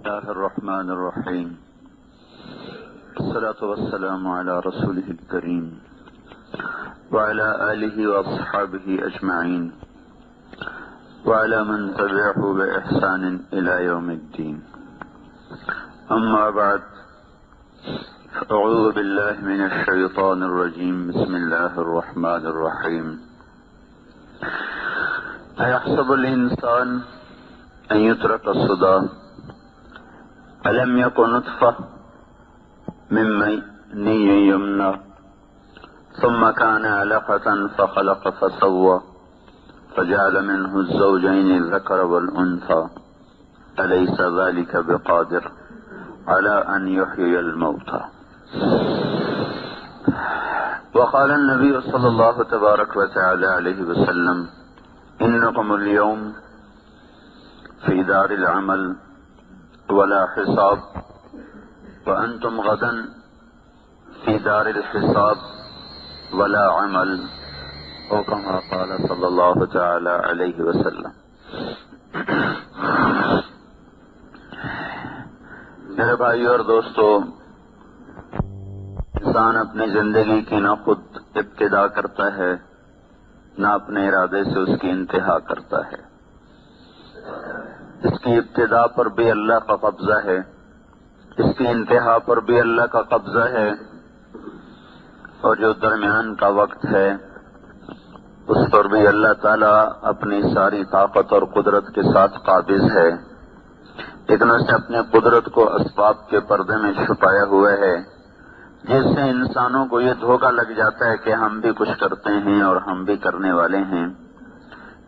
الله الرحمن الرحيم. الصلاة والسلام على رسوله الكريم وعلى آله وأصحابه أجمعين وعلى من تبعه بإحسان إلى يوم الدين. أما بعد، أعوذ بالله من الشيطان الرجيم. بسم الله الرحمن الرحيم. أيحسب الإنسان أن يترك سدى ألم يكن نطفة من مني يمنى ثم كان علقة فخلق فسوى فجعل منه الزوجين الذكر والأنثى أليس ذلك بقادر على أن يحيي الموتى. وقال النبي صلى الله تبارك وتعالى عليه وسلم: إنكم اليوم في دار العمل ولا حساب وأنتم غدا في دار الحساب ولا عمل، او كما قال صلی اللہ تعالی علیہ وسلم. میرے بھائی اور دوستو، انسان اپنی زندگی کی نہ خود ابتدا کرتا ہے نہ اپنے ارادے سے اس کی انتہا کرتا ہے. اس کی ابتدا پر بھی اللہ کا قبضہ ہے، اس کی انتہا پر بھی اللہ کا قبضہ ہے، اور جو درمیان کا وقت ہے اس پر بھی اللہ تعالیٰ اپنی ساری طاقت اور قدرت کے ساتھ قابض ہے، لیکن اس نے اپنی قدرت کو اسباب کے پردے میں چھپایا ہوا ہے، جس سے انسانوں کو یہ دھوکہ لگ جاتا ہے کہ ہم بھی کچھ کرتے ہیں اور ہم بھی کرنے والے ہیں.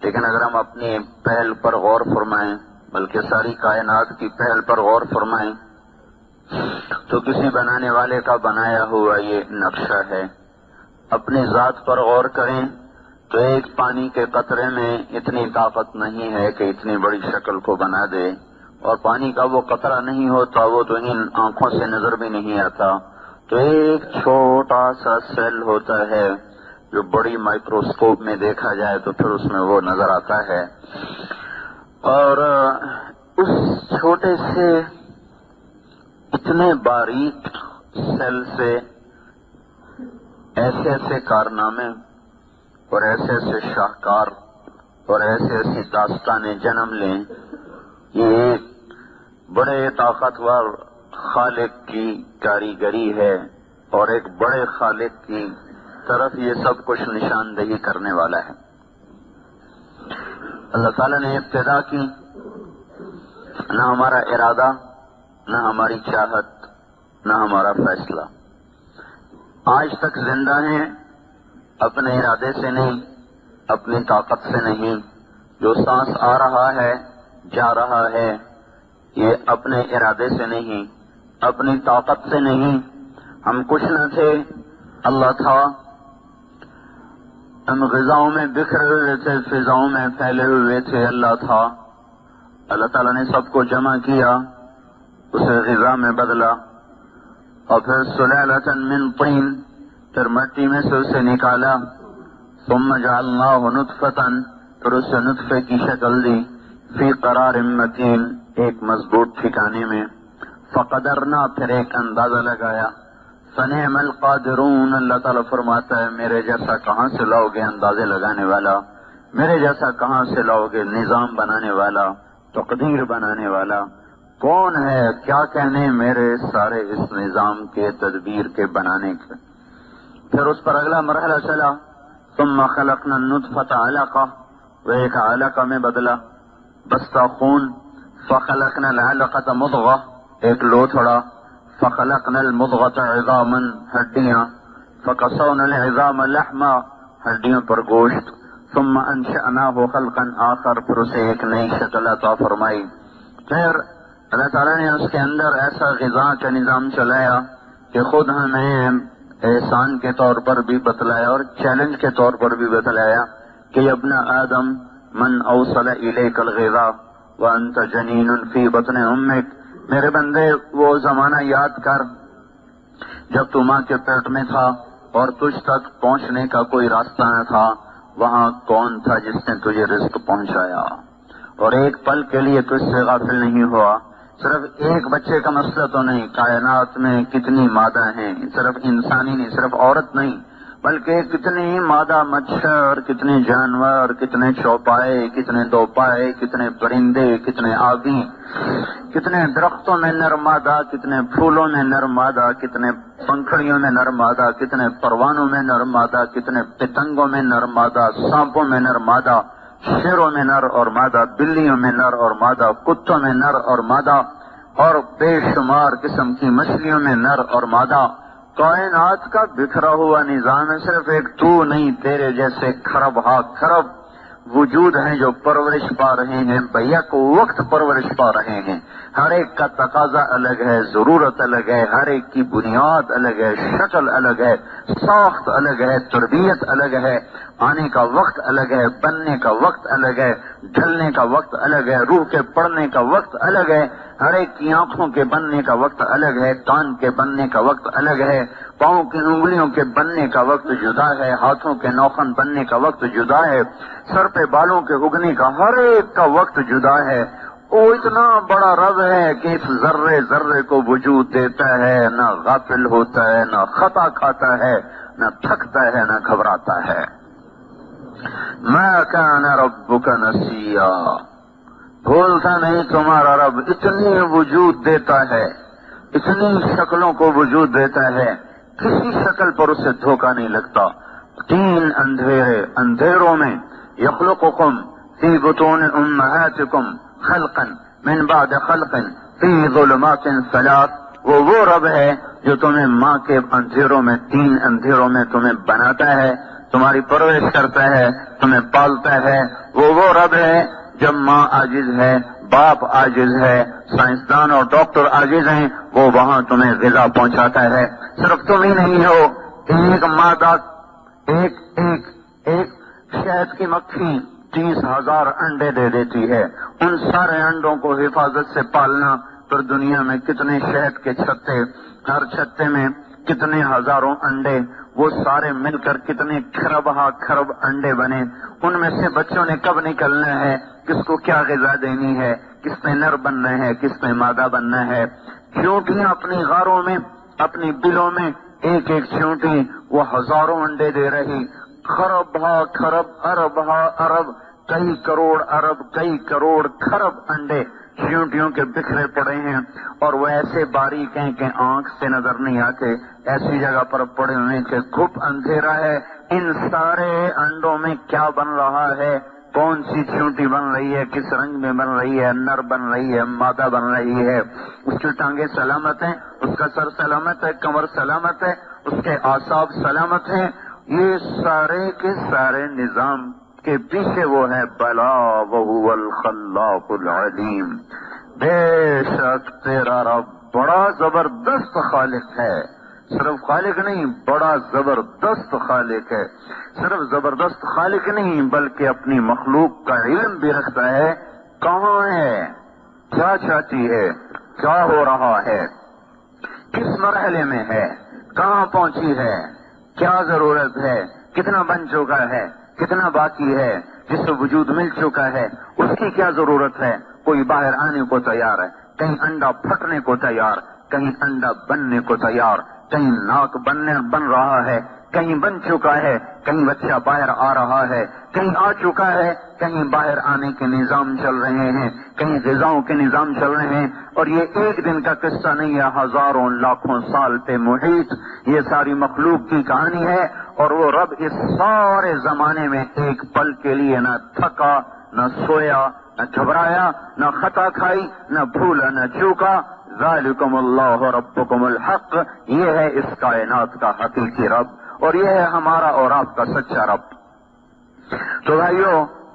لیکن اگر ہم اپنی پہل پر غور فرمائیں، بلکہ ساری کائنات کی پہل پر غور فرمائیں، تو کسی بنانے والے کا بنایا ہوا یہ نقشہ ہے. اپنی ذات پر غور کریں تو ایک پانی کے قطرے میں اتنی طاقت نہیں ہے کہ اتنی بڑی شکل کو بنا دے، اور پانی کا وہ قطرہ نہیں ہوتا، وہ تو ان آنکھوں سے نظر بھی نہیں آتا. تو ایک چھوٹا سا سیل ہوتا ہے جو بڑی مائکروسکوپ میں دیکھا جائے تو پھر اس میں وہ نظر آتا ہے، اور اس چھوٹے سے اتنے باریک سیل سے ایسے ایسے کارنامے اور ایسے ایسے شاہکار اور ایسے ایسی داستانیں جنم لیں. یہ ایک بڑے طاقتور خالق کی کاریگری ہے، اور ایک بڑے خالق کی طرف یہ سب کچھ نشاندہی کرنے والا ہے. اللہ تعالیٰ نے ابتدا کی، نہ ہمارا ارادہ، نہ ہماری چاہت، نہ ہمارا فیصلہ. آج تک زندہ ہیں اپنے ارادے سے نہیں، اپنی طاقت سے نہیں. جو سانس آ رہا ہے جا رہا ہے یہ اپنے ارادے سے نہیں، اپنی طاقت سے نہیں. ہم کچھ نہ تھے، اللہ تھا. ہم غذاؤں میں بکھرے ہوئے تھے، فضاؤں میں پھیلے ہوئے تھے، اللہ تھا. اللہ تعالیٰ نے سب کو جمع کیا، اسے غذا میں بدلا، اور پھر سلالۃ من طین، پھر مٹی میں سے اسے نکالا. ثم جعلناہ نطفۃ، پھر اسے نطفے کی شکل دی. فی قرار مکین، ایک مضبوط ٹھکانے میں. فقدرنا، پھر ایک اندازہ لگایا. فنعم القادرون، اللہ تعالیٰ فرماتا ہے میرے جیسا کہاں سے لاؤ گے اندازے لگانے والا، میرے جیسا کہاں سے لاؤ گے نظام بنانے والا، تقدیر بنانے والا. کون ہے؟ کیا کہنے میرے سارے اس نظام کے تدبیر کے بنانے کے. پھر اس پر اگلا مرحلہ چلا. ثم خلقنا النطفة علقہ، وہ ایک علقہ میں بدلا، بستہ خون. فخلقنا العلقة مضغہ، ایک لوتھڑا. فخلقنا المضغة عظاما، ہڈیاں. فکسونا العظام لحما، ہڈیوں پر گوشت. ثم انشأناه خلقا آخر، پھر اسے ایک نئی شکل عطا فرمائی. پھر اللہ تعالیٰ نے اس کے اندر ایسا غذا کا نظام چلایا کہ خود ہمیں احسان کے طور پر بھی بتلایا اور چیلنج کے طور پر بھی بتلایا کہ ابن آدم من اوصل الیک الغذا وانت جنین فی بطن امک. میرے بندے وہ زمانہ یاد کر جب تو ماں کے پیٹ میں تھا اور تجھ تک پہنچنے کا کوئی راستہ نہ تھا. وہاں کون تھا جس نے تجھے رزق پہنچایا اور ایک پل کے لیے تجھ سے غافل نہیں ہوا. صرف ایک بچے کا مسئلہ تو نہیں، کائنات میں کتنی مادہ ہیں، صرف انسانی نہیں، صرف عورت نہیں، بلکہ کتنے مادہ مچھر، کتنے جانور، کتنے چوپائے، کتنے دوپائے، کتنے پرندے، کتنے آبی، کتنے درختوں میں نر مادہ، کتنے پھولوں میں نر مادہ، کتنے پنکھڑیوں میں نر مادہ، کتنے پروانوں میں نر مادہ، کتنے پتنگوں میں نر مادہ، سانپوں میں نر مادہ، شیروں میں نر اور مادہ، بلیوں میں نر اور مادہ، کتوں میں نر اور مادہ، اور بے شمار قسم کی مچھلیوں میں نر اور مادہ۔ کائنات کا بکھرا ہوا نظام ہے، صرف ایک تو نہیں، تیرے جیسے کھرب ہا کھرب وجود ہیں جو پرورش پا رہے ہیں، بیک وقت پرورش پا رہے ہیں۔ ہر ایک کا تقاضا الگ ہے، ضرورت الگ ہے، ہر ایک کی بنیاد الگ ہے، شکل الگ ہے، ساخت الگ ہے، تربیت الگ ہے، آنے کا وقت الگ ہے، بننے کا وقت الگ ہے، ڈھلنے کا وقت الگ ہے، روح کے پڑنے کا وقت الگ ہے، ہر ایک کی آنکھوں کے بننے کا وقت الگ ہے، کان کے بننے کا وقت الگ ہے، پاؤں کی انگلیوں کے بننے کا وقت جدا ہے، ہاتھوں کے نوخن بننے کا وقت جدا ہے، سر پہ بالوں کے اگنے کا ہر ایک کا وقت جدا ہے۔ وہ اتنا بڑا رب ہے کہ اس ذرے ذرے کو وجود دیتا ہے، نہ غافل ہوتا ہے، نہ خطا کھاتا ہے، نہ تھکتا ہے، نہ گھبراتا ہے۔ ما کان ربک نسیا، بھولتا نہیں تمہارا رب، اتنی وجود دیتا ہے، اتنی شکلوں کو وجود دیتا ہے، کسی شکل پر اسے دھوکہ نہیں لگتا۔ تین اندھیروں میں یخلقکم فی بطون امہاتکم خلقا من بعد خلق فی ظلمات ثلاث، وہ رب ہے جو تمہیں ماں کے اندھیروں میں، تین اندھیروں میں تمہیں بناتا ہے، تمہاری پرورش کرتا ہے، تمہیں پالتا ہے۔ وہ رب ہے جب ماں عاجز ہے، باپ عاجز ہے، سائنسدان اور ڈاکٹر عاجز ہیں، وہ وہاں تمہیں غذا پہنچاتا ہے۔ صرف تم ہی نہیں ہو، ایک مادہ، ایک شہد کی مکھی 30,000 انڈے دے دیتی ہے۔ ان سارے انڈوں کو حفاظت سے پالنا، پھر دنیا میں کتنے شہد کے چھتے، ہر چھتے میں کتنے ہزاروں انڈے، وہ سارے مل کر کتنے کھرب انڈے بنے۔ ان میں سے بچوں نے کب نکلنا ہے، کس کو کیا غذا دینی ہے، کس میں نر بننا ہے، کس میں مادہ بننا ہے۔ چیونٹیاں اپنی غاروں میں، اپنی بلوں میں، ایک ایک چیونٹی وہ ہزاروں انڈے دے رہی، کھرب ارب، کئی کروڑ ارب، کئی کروڑ کھرب انڈے چیونٹیوں کے بکھرے پڑے ہیں، اور وہ ایسے باریک ہیں کہ آنکھ سے نظر نہیں آتے، ایسی جگہ پر پڑے ہوئے کہ گھپ اندھیرا ہے۔ ان سارے انڈوں میں کیا بن رہا ہے، کون سی چیونٹی بن رہی ہے، کس رنگ میں بن رہی ہے، نر بن رہی ہے، مادہ بن رہی ہے، اس کی ٹانگیں سلامت ہیں، اس کا سر سلامت ہے، کمر سلامت ہے، اس کے اعصاب سلامت ہیں۔ یہ سارے کے سارے نظام کے پیچھے وہ ہے بلا وہو الخلاق العلیم، بے شک تیرا رب بڑا زبردست خالق ہے۔ صرف خالق نہیں، بڑا زبردست خالق ہے۔ صرف زبردست خالق نہیں بلکہ اپنی مخلوق کا علم بھی رکھتا ہے، کہاں ہے، کیا چاہتی ہے، کیا ہو رہا ہے، کس مرحلے میں ہے، کہاں پہنچی ہے، کیا ضرورت ہے، کتنا بن چکا ہے، کتنا باقی ہے، جس کو وجود مل چکا ہے اس کی کیا ضرورت ہے۔ کوئی باہر آنے کو تیار ہے، کہیں انڈا پھٹنے کو تیار، کہیں انڈا بننے کو تیار، کہیں ناک بن رہا ہے، کہیں بن چکا ہے، کہیں بچہ باہر آ رہا ہے، کہیں آ چکا ہے، کہیں باہر آنے کے نظام چل رہے ہیں، کہیں غذاؤں کے نظام چل رہے ہیں۔ اور یہ ایک دن کا قصہ نہیں ہے، ہزاروں لاکھوں سال پہ محیط یہ ساری مخلوق کی کہانی ہے۔ اور وہ رب اس سارے زمانے میں ایک پل کے لیے نہ تھکا، نہ سویا، نہ گھبرایا، نہ خطا کھائی، نہ بھولا، نہ چوکا۔ ذالکم اللہ ربکم الحق، یہ ہے اس کائنات کا حقیقی رب، اور یہ ہے ہمارا اور آپ کا سچا رب۔ تو بھائیو،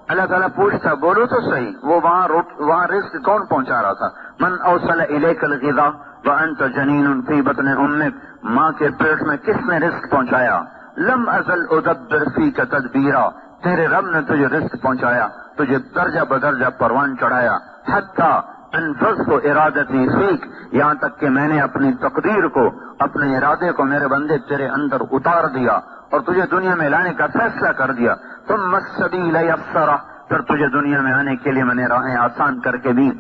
اللہ تعالیٰ پوچھتا، بولو تو صحیح، وہ وہاں رزق کون پہنچا رہا تھا؟ من اوصل الیک الغذاء وانت جنین فی بطن امک، ماں کے پیٹ میں کس نے رزق پہنچایا؟ لم ازل ادبر فیک تدبیرا، تیرے رب نے تجھے رزق پہنچایا، تجھے درجہ بدرجہ پروان چڑھایا، حتی انفذت ارادتی فیک، یہاں تک کہ میں نے اپنی تقدیر کو، اپنے ارادے کو میرے بندے تیرے اندر اتار دیا اور تجھے دنیا میں لانے کا فیصلہ کر دیا۔ ثم السبیل یسرہ، پھر تجھے دنیا میں آنے کے لیے میں نے راہیں آسان کر کے دی،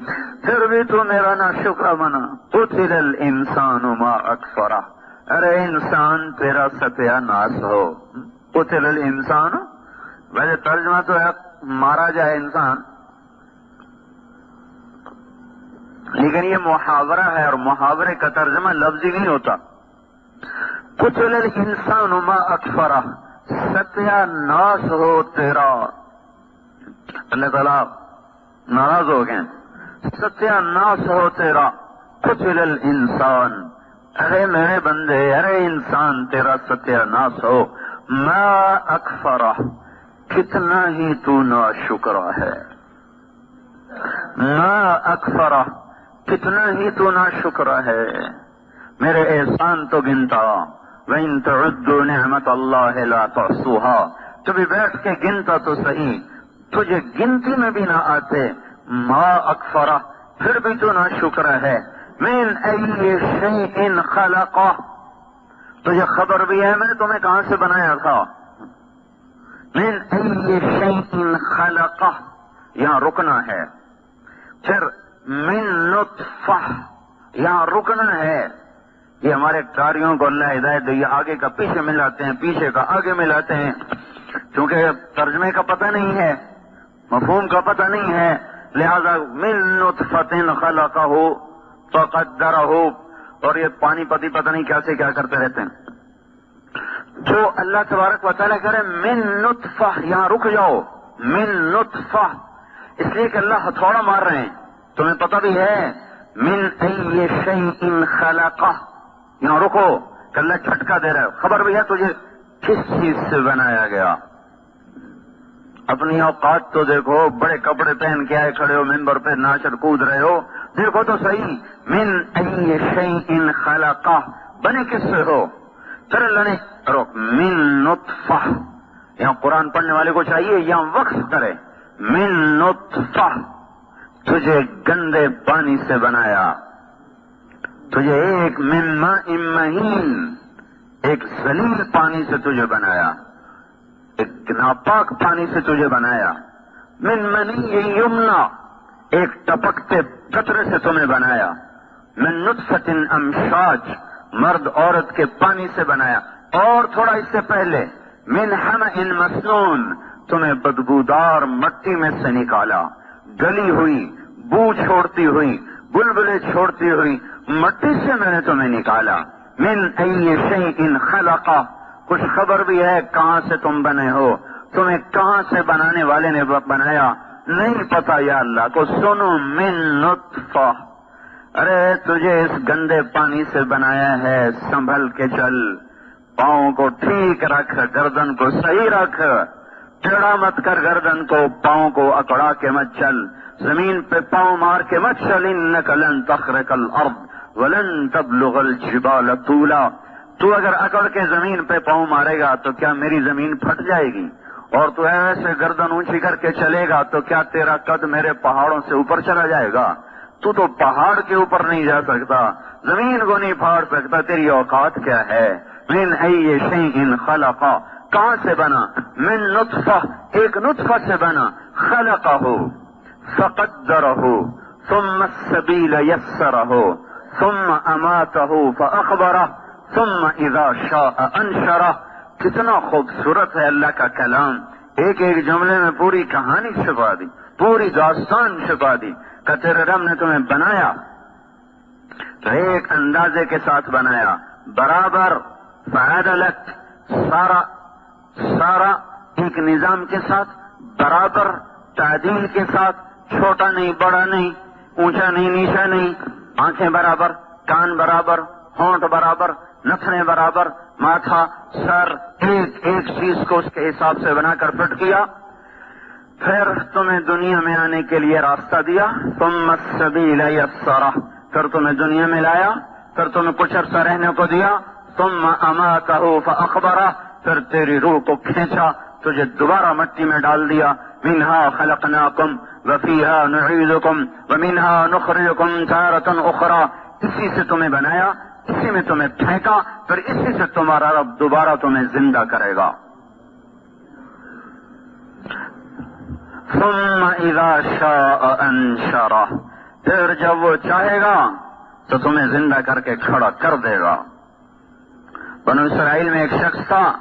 پھر بھی تو میرا نا شکر بنا۔ قتل الانسان ما اکفرہ، ارے انسان تیرا ستیہ ناس ہو۔ قتل الانسان، ویسے ترجمہ تو ہے مارا جائے انسان، لیکن یہ محاورہ ہے اور محاورے کا ترجمہ لفظی نہیں ہوتا۔ قتل الانسان ما اکفرہ، ستیہ ناس ہو تیرا۔ اللہ تعالیٰ ناراض ہو گئے، ستیہ ناس ہو تیرا۔ قتل الانسان، ارے میرے بندے، ارے انسان تیرا ستیہ ناس ہو۔ ما اکفرہ، کتنا ہی تو ناشکر ہے۔ ما اکفرہ، کتنا ہی تو ناشکر ہے۔ میرے احسان تو گنتا، وَإِن تَعُدُّوا نِعْمَةَ اللَّهِ لَا تُحْصُوهَا، کبھی بیٹھ کے گنتا تو صحیح، تجھے گنتی میں بھی نہ آتے۔ ما اکفرہ، پھر بھی تو ناشکر ہے۔ من ای شیء خلقہ، تجھے خبر بھی ہے میں نے تمہیں کہاں سے بنایا تھا۔ من ای شیء خلقہ، یہاں رکنا ہے۔ پھر من نطفہ، یہاں رکنا ہے۔ یہ ہمارے کاریوں کو اللہ ہدایت دے، یہ آگے کا پیچھے ملاتے ہیں، پیچھے کا آگے ملاتے ہیں، کیونکہ ترجمے کا پتہ نہیں ہے، مفہوم کا پتہ نہیں ہے، لہذا من نطفۃ خلقہ فقدرہ، اور یہ پانی پتی پتہ نہیں کیا سے کیا کرتے رہتے ہیں۔ جو اللہ تبارک و تعالیٰ کرے من نطفہ، یہاں رک جاؤ۔ من نطفہ، اس لیے کہ اللہ ہتھوڑا مار رہے ہیں، تمہیں پتہ بھی ہے۔ من ای شیء خلقہ، یہاں رکو کہ اللہ جھٹکا دے رہا ہے، خبر بھی ہے تجھے کس چیز سے بنایا گیا۔ اپنی اوقات تو دیکھو، بڑے کپڑے پہن کے آئے کھڑے ہو ممبر پہ، ناچر کود رہے ہو، دیکھو تو صحیح۔ من ای شیء خلقہ، بنے کس سے ہو؟ پھر اللہ نے روک من نطفہ، یہاں قرآن پڑھنے والے کو چاہیے یہاں وقف کرے۔ من نطفہ، تجھے گندے پانی سے بنایا، تجھے ایک من ماء مہین، ایک ذلیل پانی سے تجھے بنایا، ایک ناپاک پانی سے تجھے بنایا۔ من منی یمنا، ایک ٹپکتے قطرے سے تمہیں بنایا۔ من نطفۃ امشاج، مرد عورت کے پانی سے بنایا۔ اور تھوڑا اس سے پہلے من حمأ مسنون، تمہیں بدبودار مٹی میں سے نکالا، گلی ہوئی، بو چھوڑتی ہوئی، بلبلے چھوڑتی ہوئی مٹی سے میں نے تمہیں نکالا۔ من ای شیء خلقہ، کچھ خبر بھی ہے کہاں سے تم بنے ہو، تمہیں کہاں سے بنانے والے نے بنایا نہیں پتا یا اللہ کو۔ سنو من نطفہ، ارے تجھے اس گندے پانی سے بنایا ہے، سنبھل کے چل، پاؤں کو ٹھیک رکھ، گردن کو صحیح رکھ، ٹیڑھا مت کر گردن کو، پاؤں کو اکڑا کے مت چل، زمین پہ پاؤں مار کے مت چل۔ انک لن تخرق الارض ولن تبلغ الجبال طولا، تو اگر اکڑ کے زمین پہ پاؤں مارے گا تو کیا میری زمین پھٹ جائے گی؟ اور تو ایسے گردن اونچی کر کے چلے گا تو کیا تیرا قد میرے پہاڑوں سے اوپر چلا جائے گا؟ تو پہاڑ کے اوپر نہیں جا سکتا، زمین کو نہیں پھاڑ سکتا، تیری اوقات کیا ہے؟ من ای شیء خلقہ، کہاں سے بنا؟ من نطفہ، ایک نطفہ سے بنا، خلقہ فقدرہ ثم السبیل یسرہ ثم اماتہ فاخبرہ ثم اذا شاء انشرہ۔ کتنا خوبصورت ہے اللہ کا کلام، ایک ایک جملے میں پوری کہانی چھپا دی، پوری داستان چھپا دی کہ تیرے رب نے تمہیں بنایا تو ایک اندازے کے ساتھ بنایا، برابر، فعدلت، سارا ایک نظام کے ساتھ، برابر تعدیل کے ساتھ، چھوٹا نہیں بڑا نہیں، اونچا نہیں نیچا نہیں، آنکھیں برابر، کان برابر، ہونٹ برابر، نتنے برابر، ماتھا، سر، ایک ایک چیز کو اس کے حساب سے بنا کر فٹ کیا۔ پھر تمہیں دنیا میں آنے کے لیے راستہ دیا، ثم السبیل یسرہ، پھر تمہیں دنیا میں لایا، پھر تمہیں کچھ عرصہ رہنے کو دیا، ثم اماتہ فاخبرہ، پھر تیری روح کو کھینچا، تجھے دوبارہ مٹی میں ڈال دیا۔ منہا خلقناکم وفیہا نعیدکم ومنہا نخرجکم تارۃ اخری، اسی سے تمہیں بنایا، اسی میں تمہیں پھینکا، پھر اسی سے تمہارا رب دوبارہ تمہیں زندہ کرے گا۔ ثم اذا شاء انشرہ، پھر جب وہ چاہے گا تو تمہیں زندہ کر کے کھڑا کر دے گا۔ بنو اسرائیل میں ایک شخص تھا،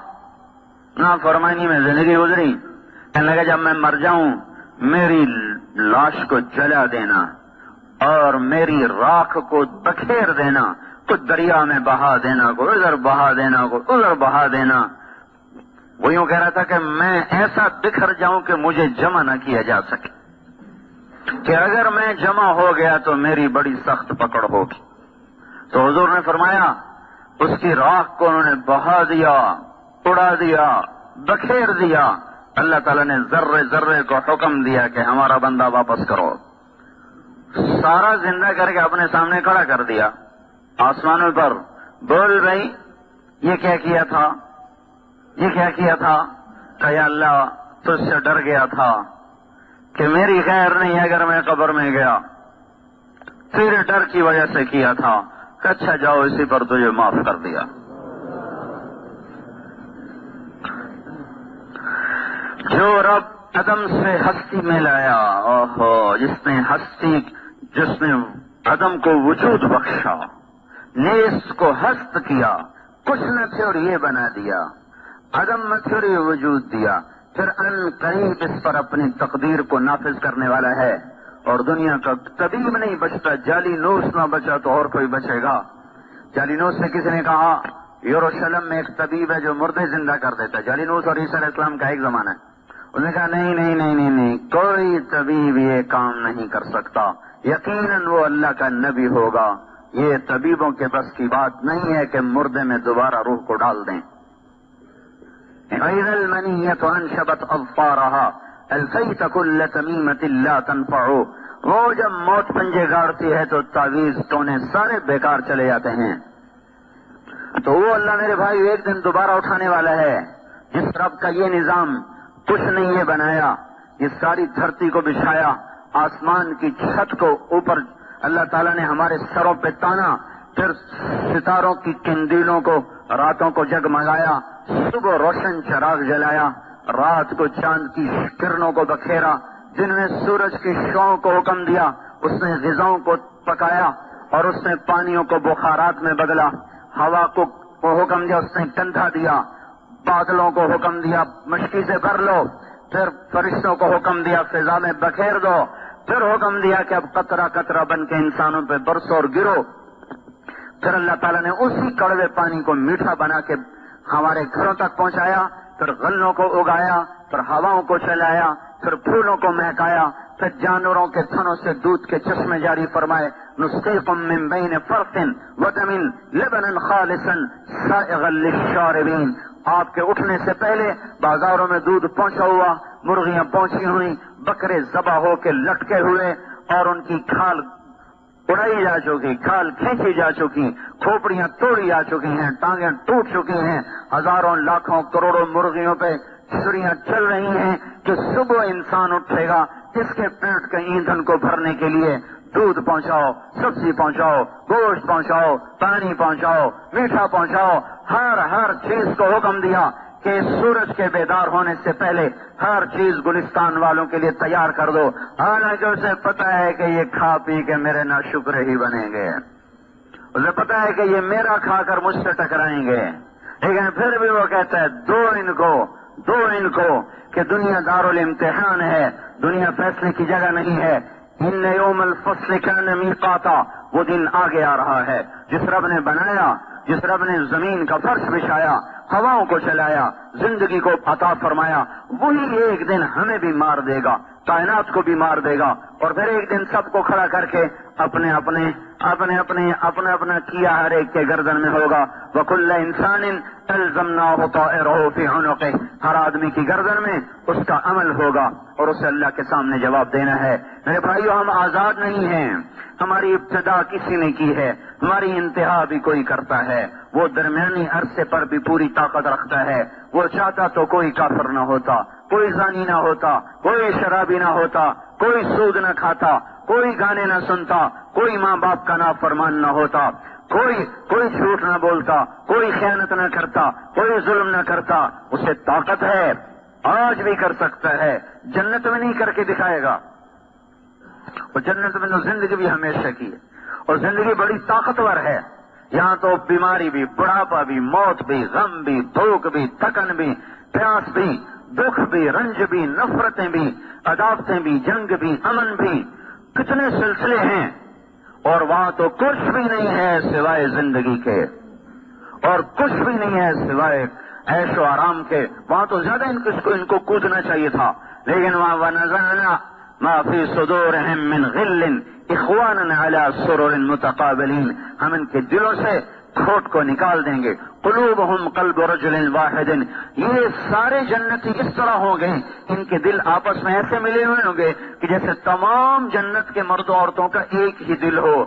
نافرمانی میں زندگی گزری، کہنے لگا جب میں مر جاؤں میری لاش کو جلا دینا اور میری راکھ کو بکھیر دینا، کچھ دریا میں بہا دینا، کو ادھر بہا دینا، کو ادھر بہا دینا۔ وہ یوں کہہ رہا تھا کہ میں ایسا بکھر جاؤں کہ مجھے جمع نہ کیا جا سکے، کہ اگر میں جمع ہو گیا تو میری بڑی سخت پکڑ ہوگی۔ تو حضور نے فرمایا اس کی راکھ کو انہوں نے بہا دیا، اڑا دیا، بکھیر دیا۔ اللہ تعالیٰ نے ذرے ذرے کو حکم دیا کہ ہمارا بندہ واپس کرو، سارا زندہ کر کے اپنے سامنے کھڑا کر دیا آسمانوں پر۔ بول بھائی یہ کیا کیا تھا، یہ کیا کیا تھا؟ کہ یا اللہ تجھ سے ڈر گیا تھا کہ میری خیر نہیں اگر میں قبر میں گیا، تیرے ڈر کی وجہ سے کیا تھا، کہ اچھا جاؤ اسی پر تجھے معاف کر دیا۔ جو رب عدم سے ہستی میں لایا، اوہو، جس نے عدم کو وجود بخشا، نیس کو ہست کیا، کچھ نہ تھے اور یہ بنا دیا، عدم میں تھے اور یہ وجود دیا، پھر ان قریب اس پر اپنی تقدیر کو نافذ کرنے والا ہے۔ اور دنیا کا طبیب نہیں بچتا، جعلی نوس نہ بچا تو اور کوئی بچے گا؟ جعلی نوس سے کسی نے کہا یروشلم میں ایک طبیب ہے جو مردے زندہ کر دیتا ہے، جعلی نوس اور عیسیٰ علیہ السلام کا ایک زمانہ ہے۔ انہوں نے کہا نہیں نہیں نہیں نہیں نہیں، کوئی طبیب یہ کام نہیں کر سکتا، یقیناً وہ اللہ کا نبی ہوگا، یہ طبیبوں کے بس کی بات نہیں ہے کہ مردے میں دوبارہ روح کو ڈال دیں۔ غیر المنیۃ انشبت اظفارها الفیت کل تمیمۃ لا تنفع، وہ جب موت پنجے گاڑتی ہے تو تعویذ ٹونے سارے بیکار چلے جاتے ہیں۔ تو وہ اللہ میرے بھائی ایک دن دوبارہ اٹھانے والا ہے، جس رب کا یہ نظام کچھ نہیں یہ بنایا، یہ ساری دھرتی کو بچھایا، آسمان کی چھت کو اوپر اللہ تعالیٰ نے ہمارے سروں پہ تانا، پھر ستاروں کی کندیلوں کو راتوں کو جگمگایا، صبح روشن چراغ جلایا، رات کو چاند کی کرنوں کو بکھیرا، دن میں سورج کی شعاؤں کو حکم دیا، اس نے غذاؤں کو پکایا اور اس نے پانیوں کو بخارات میں بدلا، ہوا کو حکم دیا، اس نے کندھا دیا، بادلوں کو حکم دیا مشکی سے بھر لو، پھر فرشتوں کو حکم دیا فضا میں بکھیر دو، پھر حکم دیا کہ اب قطرہ قطرہ بن کے انسانوں پہ برسو اور گرو، پھر اللہ تعالیٰ نے اسی کڑوے پانی کو میٹھا بنا کے ہمارے گھروں تک پہنچایا، پھر غلوں کو اگایا، پھر ہواؤں کو چلایا، پھر پھولوں کو مہکایا، پھر جانوروں کے تھنوں سے دودھ کے چشمے جاری فرمائے، نسقیکم من بین فرث ودم لبنا خالصا سائغا للشاربین۔ آپ کے اٹھنے سے پہلے بازاروں میں دودھ پہنچا ہوا، مرغیاں پہنچی ہوئی، بکرے ذبح ہو کے لٹکے ہوئے اور ان کی کھال اڑائی جا چکی، کھال کھینچی جا چکی، کھوپڑیاں توڑی جا چکی ہیں، ٹانگیں ٹوٹ چکی ہیں، ہزاروں لاکھوں کروڑوں مرغیوں پہ چھریاں چل رہی ہیں کہ صبح انسان اٹھے گا اس کے پیٹ کے ایندھن کو بھرنے کے لیے دودھ پہنچاؤ، سبزی پہنچاؤ، گوشت پہنچاؤ، پانی پہنچاؤ، میٹھا پہنچاؤ، ہر چیز کو حکم دیا کہ سورج کے بیدار ہونے سے پہلے ہر چیز گلستان والوں کے لیے تیار کر دو، حالانکہ اسے پتا ہے کہ یہ کھا پی کے میرے ناشکرے ہی بنیں گے، اسے پتا ہے کہ یہ میرا کھا کر مجھ سے ٹکرائیں گے، لیکن پھر بھی وہ کہتا ہے دو ان کو کہ دنیا دارالامتحان ہے، دنیا فیصلے کی جگہ نہیں ہے، ان یوم الفصل کان میقاتا، وہ دن آگے آ رہا ہے، جس رب نے بنایا، جس رب نے زمین کا فرش بچھایا، ہواؤں کو چلایا، زندگی کو عطا فرمایا، وہی ایک دن ہمیں بھی مار دے گا، کائنات کو بھی مار دے گا، اور پھر ایک دن سب کو کھڑا کر کے اپنا کیا ہر ایک کے گردن میں ہوگا، وَكُلَّ إِنسَانٍ أَلْزَمْنَاهُ طَائِرَهُ فِي عُنُقِهِ، ہر آدمی کی گردن میں اس کا عمل ہوگا اور اسے اللہ کے سامنے جواب دینا ہے۔ میرے بھائیو، ہم آزاد نہیں ہیں، ہماری ابتدا کسی نے کی ہے، ہماری انتہا بھی کوئی کرتا ہے، وہ درمیانی عرصے پر بھی پوری طاقت رکھتا ہے، وہ چاہتا تو کوئی کافر نہ ہوتا، کوئی زانی نہ ہوتا، کوئی شرابی نہ ہوتا، کوئی سود نہ کھاتا، کوئی گانے نہ سنتا، کوئی ماں باپ کا نافرمان نہ ہوتا، کوئی جھوٹ نہ بولتا، کوئی خیانت نہ کرتا، کوئی ظلم نہ کرتا، اسے طاقت ہے آج بھی کر سکتا ہے، جنت میں نہیں کر کے دکھائے گا. اور جنت میں تو زندگی بھی ہمیشہ کی ہے، اور زندگی بڑی طاقتور ہے. یہاں تو بیماری بھی، بڑھاپا بھی، موت بھی، غم بھی، بھوک بھی، تھکن بھی، پیاس بھی، دکھ بھی، رنج بھی، نفرتیں بھی، عداوتیں بھی، جنگ بھی، امن بھی، کتنے سلسلے ہیں. اور وہاں تو کچھ بھی نہیں ہے سوائے زندگی کے، اور کچھ بھی نہیں ہے سوائے عیش و آرام کے. وہاں تو زیادہ ان کو کودنا چاہیے تھا، لیکن وہاں وَنَزَعْنَا مَا فِي صُدُورِهِم مِّن غِلٍّ إِخْوَانًا عَلَىٰ سُرُرٍ مُتَقَابِلِينَ. ہم ان کے دلوں سے کھوٹ کو نکال دیں گے. قلوبہم قلب رجل واحد. یہ سارے جنتی اس طرح ہوں گے، ان کے دل آپس میں ایسے ملے ہوئے ہوں گے کہ جیسے تمام جنت کے مرد و عورتوں کا ایک ہی دل ہو.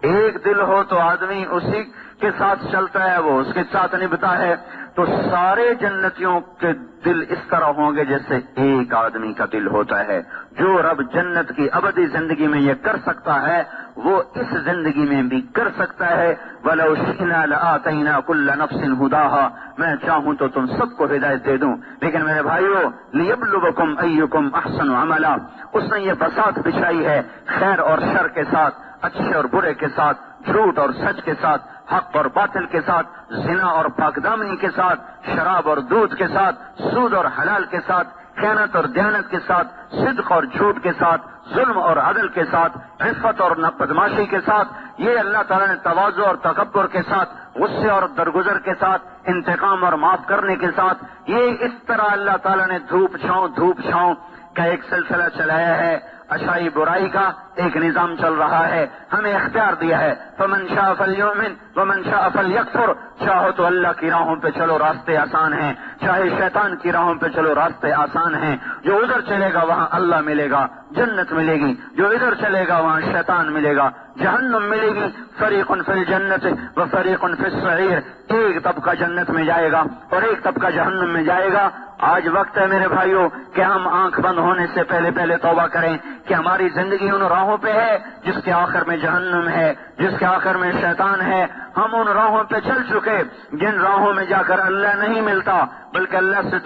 ایک دل ہو تو آدمی اسی کے ساتھ چلتا ہے، وہ اس کے ساتھ نبھتا ہے. تو سارے جنتیوں کے دل اس طرح ہوں گے جیسے ایک آدمی کا دل ہوتا ہے. جو رب جنت کی ابدی زندگی میں یہ کر سکتا ہے وہ اس زندگی میں بھی کر سکتا ہے. وَلَوْ شِئْنَا لَآتَيْنَا كُلَّ نَفْسٍ هُدَاهَا. میں چاہوں تو تم سب کو ہدایت دے دوں، لیکن میرے بھائیو لِيَبْلُوَكُمْ أَيُّكُمْ أَحْسَنُ عَمَلًا. اس نے یہ بساط بچھائی ہے خیر اور شر کے ساتھ، اچھے اور برے کے ساتھ، جھوٹ اور سچ کے ساتھ، حق اور باطل کے ساتھ، زنا اور پاکدامنی کے ساتھ، شراب اور دودھ کے ساتھ، سود اور حلال کے ساتھ، خیانت اور دیانت کے ساتھ، صدق اور جھوٹ کے ساتھ، ظلم اور عدل کے ساتھ، عفت اور بدماشی کے ساتھ. یہ اللہ تعالیٰ نے تواضع اور تکبر کے ساتھ، غصے اور درگزر کے ساتھ، انتقام اور معاف کرنے کے ساتھ، یہ اس طرح اللہ تعالیٰ نے دھوپ چھاؤں کا ایک سلسلہ چلایا ہے. اچھائی برائی کا ایک نظام چل رہا ہے، ہمیں اختیار دیا ہے. فمن شاء فلیؤمن ومن شاء فلیکفر. چاہو تو اللہ کی راہوں پہ چلو، راستے آسان ہیں، چاہے شیطان کی راہوں پہ چلو، راستے آسان ہیں. جو ادھر چلے گا وہاں اللہ ملے گا، جنت ملے گی. جو ادھر چلے گا وہاں شیطان ملے گا، جہنم ملے گی. فریق فی الجنت و فریق فی السعیر. ایک طبقہ جنت میں جائے گا اور ایک طبقہ جہنم میں جائے گا. آج وقت ہے میرے بھائیوں کہ ہم آنکھ بند ہونے سے پہلے توبہ کریں کہ ہماری زندگی ان راہوں پہ ہے جس کے آخر میں جہنم ہے، جس کے آخر میں شیطان ہے. ہم ان راہوں پہ چل چکے جن راہوں میں جا کر اللہ نہیں ملتا، بلکہ اللہ سے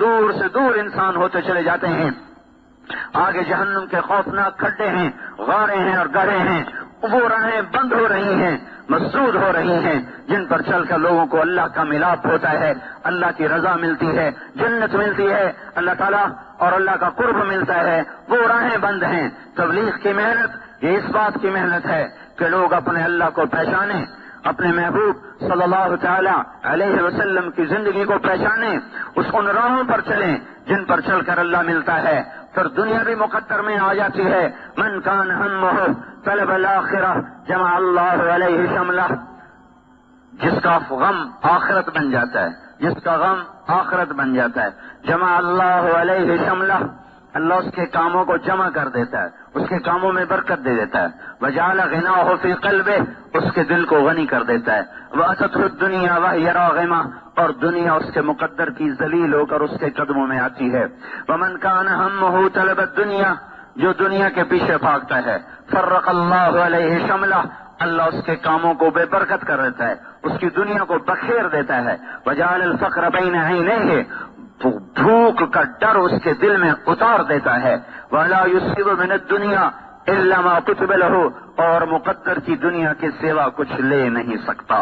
دور انسان ہوتے چلے جاتے ہیں. آگے جہنم کے خوفناک کھڈے ہیں، غاریں ہیں اور گڑھے ہیں. وہ راہیں بند ہو رہی ہیں، مسدود ہو رہی ہیں، جن پر چل کر لوگوں کو اللہ کا ملاپ ہوتا ہے، اللہ کی رضا ملتی ہے، جنت ملتی ہے، اللہ تعالیٰ اور اللہ کا قرب ملتا ہے. وہ راہیں بند ہیں. تبلیغ کی محنت یہ اس بات کی محنت ہے کہ لوگ اپنے اللہ کو پہچانیں، اپنے محبوب صلی اللہ تعالی علیہ وسلم کی زندگی کو پہچانیں، ان راہوں پر چلیں جن پر چل کر اللہ ملتا ہے. پھر دنیا بھی مقدر میں آ جاتی ہے. من کان ہمہ طلب الآخرہ جمع اللہ علیہ شملہ. جس کا غم آخرت بن جاتا ہے، جس کا غم آخرت بن جاتا ہے، جمع اللہ علیہ شملہ. اللہ اس کے کاموں کو جمع کر دیتا ہے، اس کے کاموں میں برکت دے دیتا ہے. وجعل غناہ فی قلبہ. اس کے دل کو غنی کر دیتا ہے. واتته الدنیا وہی راغمہ. اور دنیا اس کے مقدر کی ذلیل ہو کر اس کے قدموں میں آتی ہے. ومن کان ہمہ طلب الدنیا. جو دنیا کے پیچھے بھاگتا ہے، فرق اللہ علیہ شملہ. اللہ اس کے کاموں کو بے برکت کر دیتا ہے، اس کی دنیا کو بکھیر دیتا ہے. وجعل الفقر بین عینیہ. بھوک کا ڈر اس کے دل میں اتار دیتا ہے. وَلَا يُصِيبُ مِنَ الدُّنْيَا إِلَّا مَا كُتِبَ لَهُ. اور مقدر کی دنیا کے سوا کچھ لے نہیں سکتا.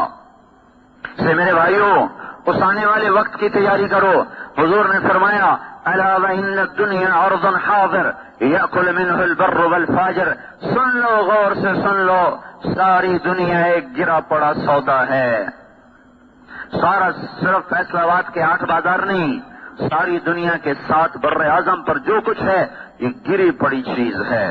سے میرے بھائیوں اس آنے والے وقت کی تیاری کرو. حضور نے فرمایا أَلَا وَإِنَّ الدُّنْيَا عَرْضٌ حَاضِرٌ يَأْكُلُ مِنْهُ الْبَرُّ وَالْفَاجِرُ. سن لو، غور سے سن لو، ساری دنیا ایک گرا پڑا سودا ہے. سارا صرف فیصلہ آباد کے 8 بازار نہیں، ساری دنیا کے 7 بر اعظم پر جو کچھ ہے یہ گری پڑی چیز ہے،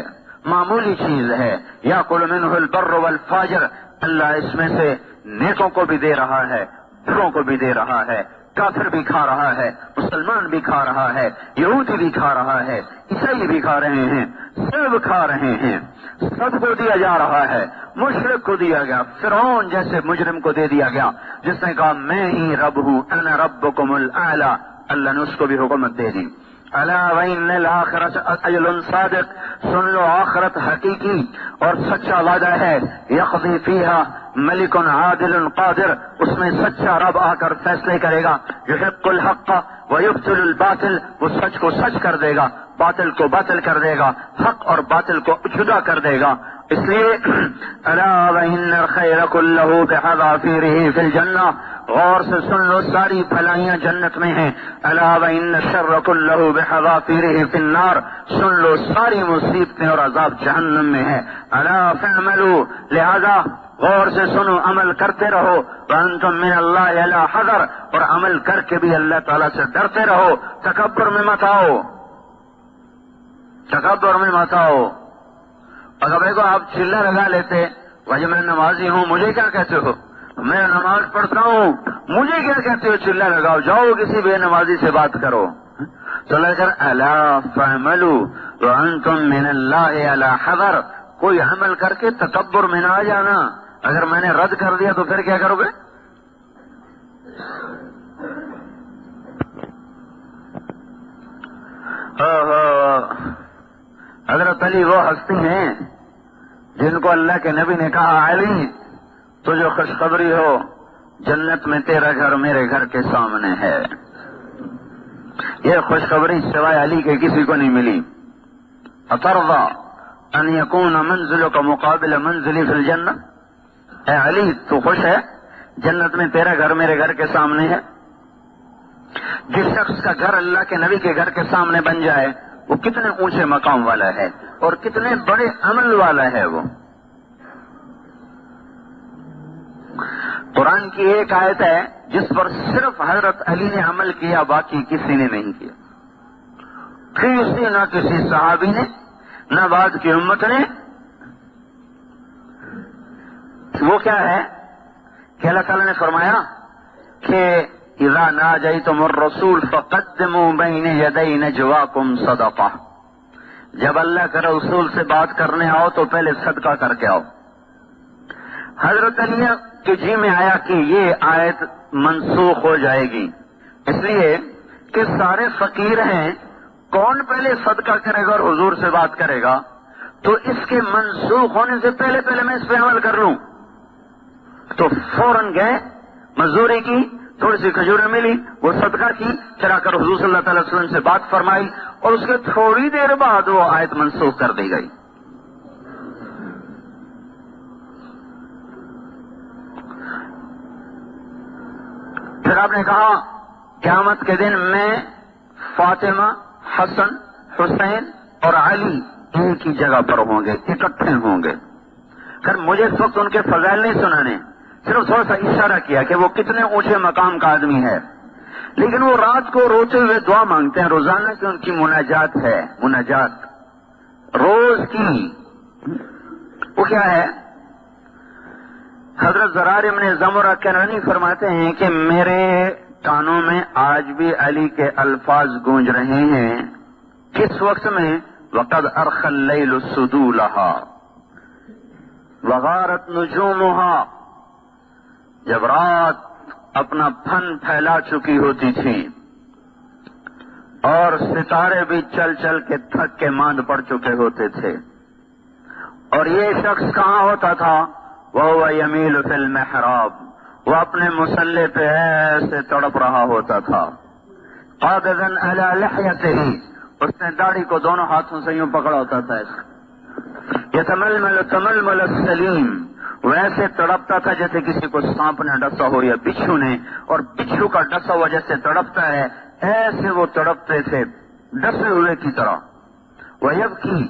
معمولی چیز ہے. یاکل منہ البر والفاجر. اللہ اس میں سے نیکوں کو بھی دے رہا ہے، بروں کو بھی دے رہا ہے. کافر بھی کھا رہا ہے، مسلمان بھی کھا رہا ہے، یہودی بھی کھا رہا ہے، عیسائی بھی کھا رہے ہیں، سب کھا رہے ہیں. سب کو دیا جا رہا ہے. مشرک کو دیا گیا، فرعون جیسے مجرم کو دے دیا گیا جس نے کہا میں ہی رب ہوں، انا ربکم الاعلی. اللہ نے اس کو بھی حکومت دے دی. الا وان الاخرۃ اجل صادق. سن لو آخرت حقیقی اور سچا وعدہ ہے. یقضی فیہا ملک عادل قادر، اس میں سچا رب آ کر فیصلے کرے گا. یحق الحق ویبطل الباطل، وہ سچ کو سچ کر دے گا، باطل کو باطل کر دے گا، حق اور باطل کو جدا کر دے گا. اس لیے الا وان الخیر كله بحذافيره في الجنہ، غور سے سن لو ساری بھلائیاں جنت میں ہیں. الا وان الشر كله بحذافيره في النار، سن لو ساری مصیبتیں اور عذاب جہنم میں ہے. الا فاعملوا، لہذا غور سے سنو، عمل کرتے رہو. وانتم من اللہ علی حذر، اور عمل کر کے بھی اللہ تعالیٰ سے ڈرتے رہو. تکبر میں مت آؤ، تکبر میں مت آؤ. اگر دیکھو آپ چلہ لگا لیتے، بھائی میں نمازی ہوں مجھے کیا کہتے ہو، میں نماز پڑھتا ہوں مجھے کیا کہتے ہو، چلہ لگاؤ، جاؤ کسی بے نمازی سے بات کرو. تو لے کر الا فاعملوا وانتم من اللہ علی حذر، کوئی عمل کر کے تکبر میں نہ آ جانا. اگر میں نے رد کر دیا تو پھر کیا کرو گے؟ حضرت علی وہ ہستی ہیں جن کو اللہ کے نبی نے کہا علی تو جو خوشخبری ہو جنت میں تیرا گھر میرے گھر کے سامنے ہے. یہ خوشخبری سوائے علی کے کسی کو نہیں ملی. اترضى ان يكون منزلك مقابل منزلي في الجنہ، اے علی تو خوش ہے جنت میں تیرا گھر میرے گھر کے سامنے ہے؟ جس شخص کا گھر اللہ کے نبی کے گھر کے سامنے بن جائے وہ کتنے اونچے مقام والا ہے اور کتنے بڑے عمل والا ہے. وہ قرآن کی ایک آیت ہے جس پر صرف حضرت علی نے عمل کیا، باقی کسی نے نہیں کیا. نہ کسی صحابی نے، نہ بعد کی امت نے. وہ کیا ہے کہ اللہ تعالیٰ نے فرمایا کہ اذا ناجیتم الرسول فقدموا بین یدی نجواکم صدقہ، جب اللہ کے رسول سے بات کرنے آؤ تو پہلے صدقہ کر کے آؤ. حضرت علی کے جی میں آیا کہ یہ آیت منسوخ ہو جائے گی، اس لیے کہ سارے فقیر ہیں، کون پہلے صدقہ کرے گا اور حضور سے بات کرے گا؟ تو اس کے منسوخ ہونے سے پہلے میں اس پہ عمل کر لوں. تو فوراً گئے، مزدوری کی، تھوڑی سی کھجوریں ملی، وہ صدقہ کی، چلا کر حضور صلی اللہ تعالی وسلم سے بات فرمائی، اور اس کے تھوڑی دیر بعد وہ آیت منسوخ کر دی گئی. پھر آپ نے کہا قیامت کے دن میں فاطمہ، حسن، حسین اور علی ایک ہی جگہ پر ہوں گے، اکٹھے ہوں گے. پھر مجھے اس وقت ان کے فضائل نہیں سنانے، صرف تھوڑا سا اشارہ کیا کہ وہ کتنے اونچے مقام کا آدمی ہے. لیکن وہ رات کو روتے ہوئے دعا مانگتے ہیں روزانہ کی، ان کی مناجات ہے، مناجات روز کی. وہ کیا ہے؟ حضرت زرار ابن زمرہ کنانی فرماتے ہیں کہ میرے کانوں میں آج بھی علی کے الفاظ گونج رہے ہیں. کس وقت میں؟ وقد ارخى الليل سدولها وغارت نجومها، جب رات اپنا پھن پھیلا چکی ہوتی تھی اور ستارے بھی چل چل کے تھک کے ماند پڑ چکے ہوتے تھے. اور یہ شخص کہاں ہوتا تھا؟ وهو يميل في المحراب، وہ اپنے مصلے پہ ایسے تڑپ رہا ہوتا تھا. قابضا على لحيته، اس نے داڑھی کو دونوں ہاتھوں سے یوں پکڑا ہوتا تھا. یتململ تململ السلیم، ویسے تڑپتا تھا جیسے کسی کو سانپ نے ڈسا ہو یا بچھو نے، اور بچھو کا ڈسا ہوا جیسے تڑپتا ہے ایسے وہ تڑپتے تھے ڈسے ہوئے کی طرح. ویبکی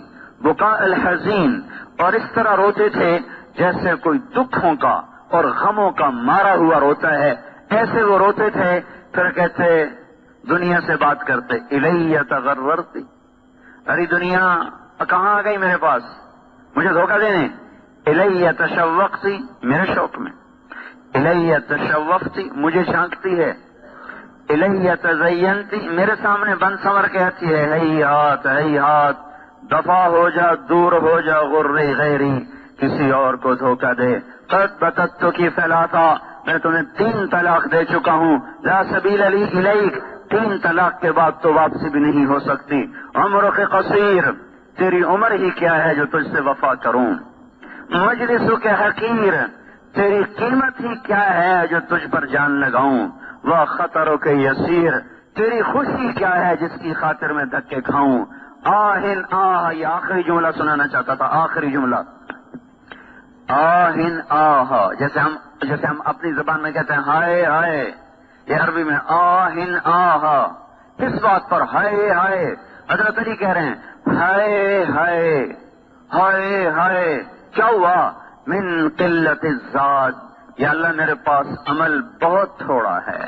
بکاء الحزین، اور اس طرح روتے تھے جیسے کوئی دکھوں کا اور غموں کا مارا ہوا روتا ہے، ایسے وہ روتے تھے. پھر کہتے دنیا سے بات کرتے الی تغررتی، ارے دنیا کہاں آ گئی میرے پاس مجھے دھوکہ دینے. الی تشوقتی، میرے شوق میں. الی تشوفتی، مجھے جھانکتی ہے. الی تزینتی، میرے سامنے بن سنور کے آتی ہے. ہیہات ہیہات، دفع ہو جا، دور ہو جا، غری غیری، کسی اور کو دھوکہ دے. قد بتت کی فلاتا، میں تمہیں 3 طلاق دے چکا ہوں. لا سبیل لی الیک، 3 طلاق کے بعد تو واپسی بھی نہیں ہو سکتی. عمرک قصیر، تیری عمر ہی کیا ہے جو تجھ سے وفا کروں. مجلس کے حقیر، تیری قیمت ہی کیا ہے جو تجھ پر جان لگاؤں، وہ خطروں کے یسیر، تیری خوشی کیا ہے جس کی خاطر میں دھکے کھاؤں. آہن آہ، یہ آخری جملہ سنانا چاہتا تھا، آخری جملہ. آہن آہ، جیسے ہم اپنی زبان میں کہتے ہیں ہائے ہائے، یہ عربی میں آہن آہ. کس بات پر؟ ہائے ہائے. حضرت علی کہہ رہے ہیں ہائے ہائے ہائے ہائے. کیا ہوا؟ من قلت الزاد، یا اللہ میرے پاس عمل بہت تھوڑا ہے،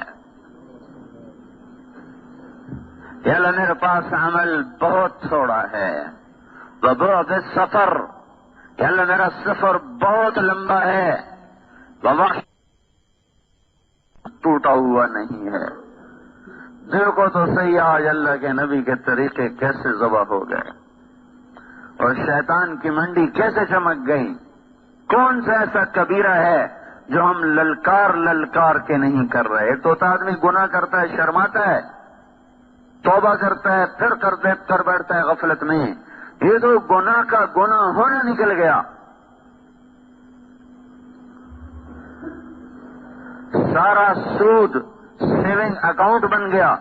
یا اللہ میرے پاس عمل بہت تھوڑا ہے. وبعد السفر، یا اللہ میرا سفر بہت لمبا ہے. ووحش، ٹوٹا ہوا نہیں ہے. دیکھو تو صحیح آج اللہ کے نبی کے طریقے کیسے ذبح ہو گئے اور شیطان کی منڈی کیسے چمک گئی. کون سا ایسا کبیرہ ہے جو ہم للکار للکار کے نہیں کر رہے؟ ایک تو آدمی گناہ کرتا ہے، شرماتا ہے، توبہ کرتا ہے، پھر کر بیٹھتا ہے غفلت میں. یہ تو گناہ کا گناہ ہونا نکل گیا. سارا سود سیونگ اکاؤنٹ بن گیا.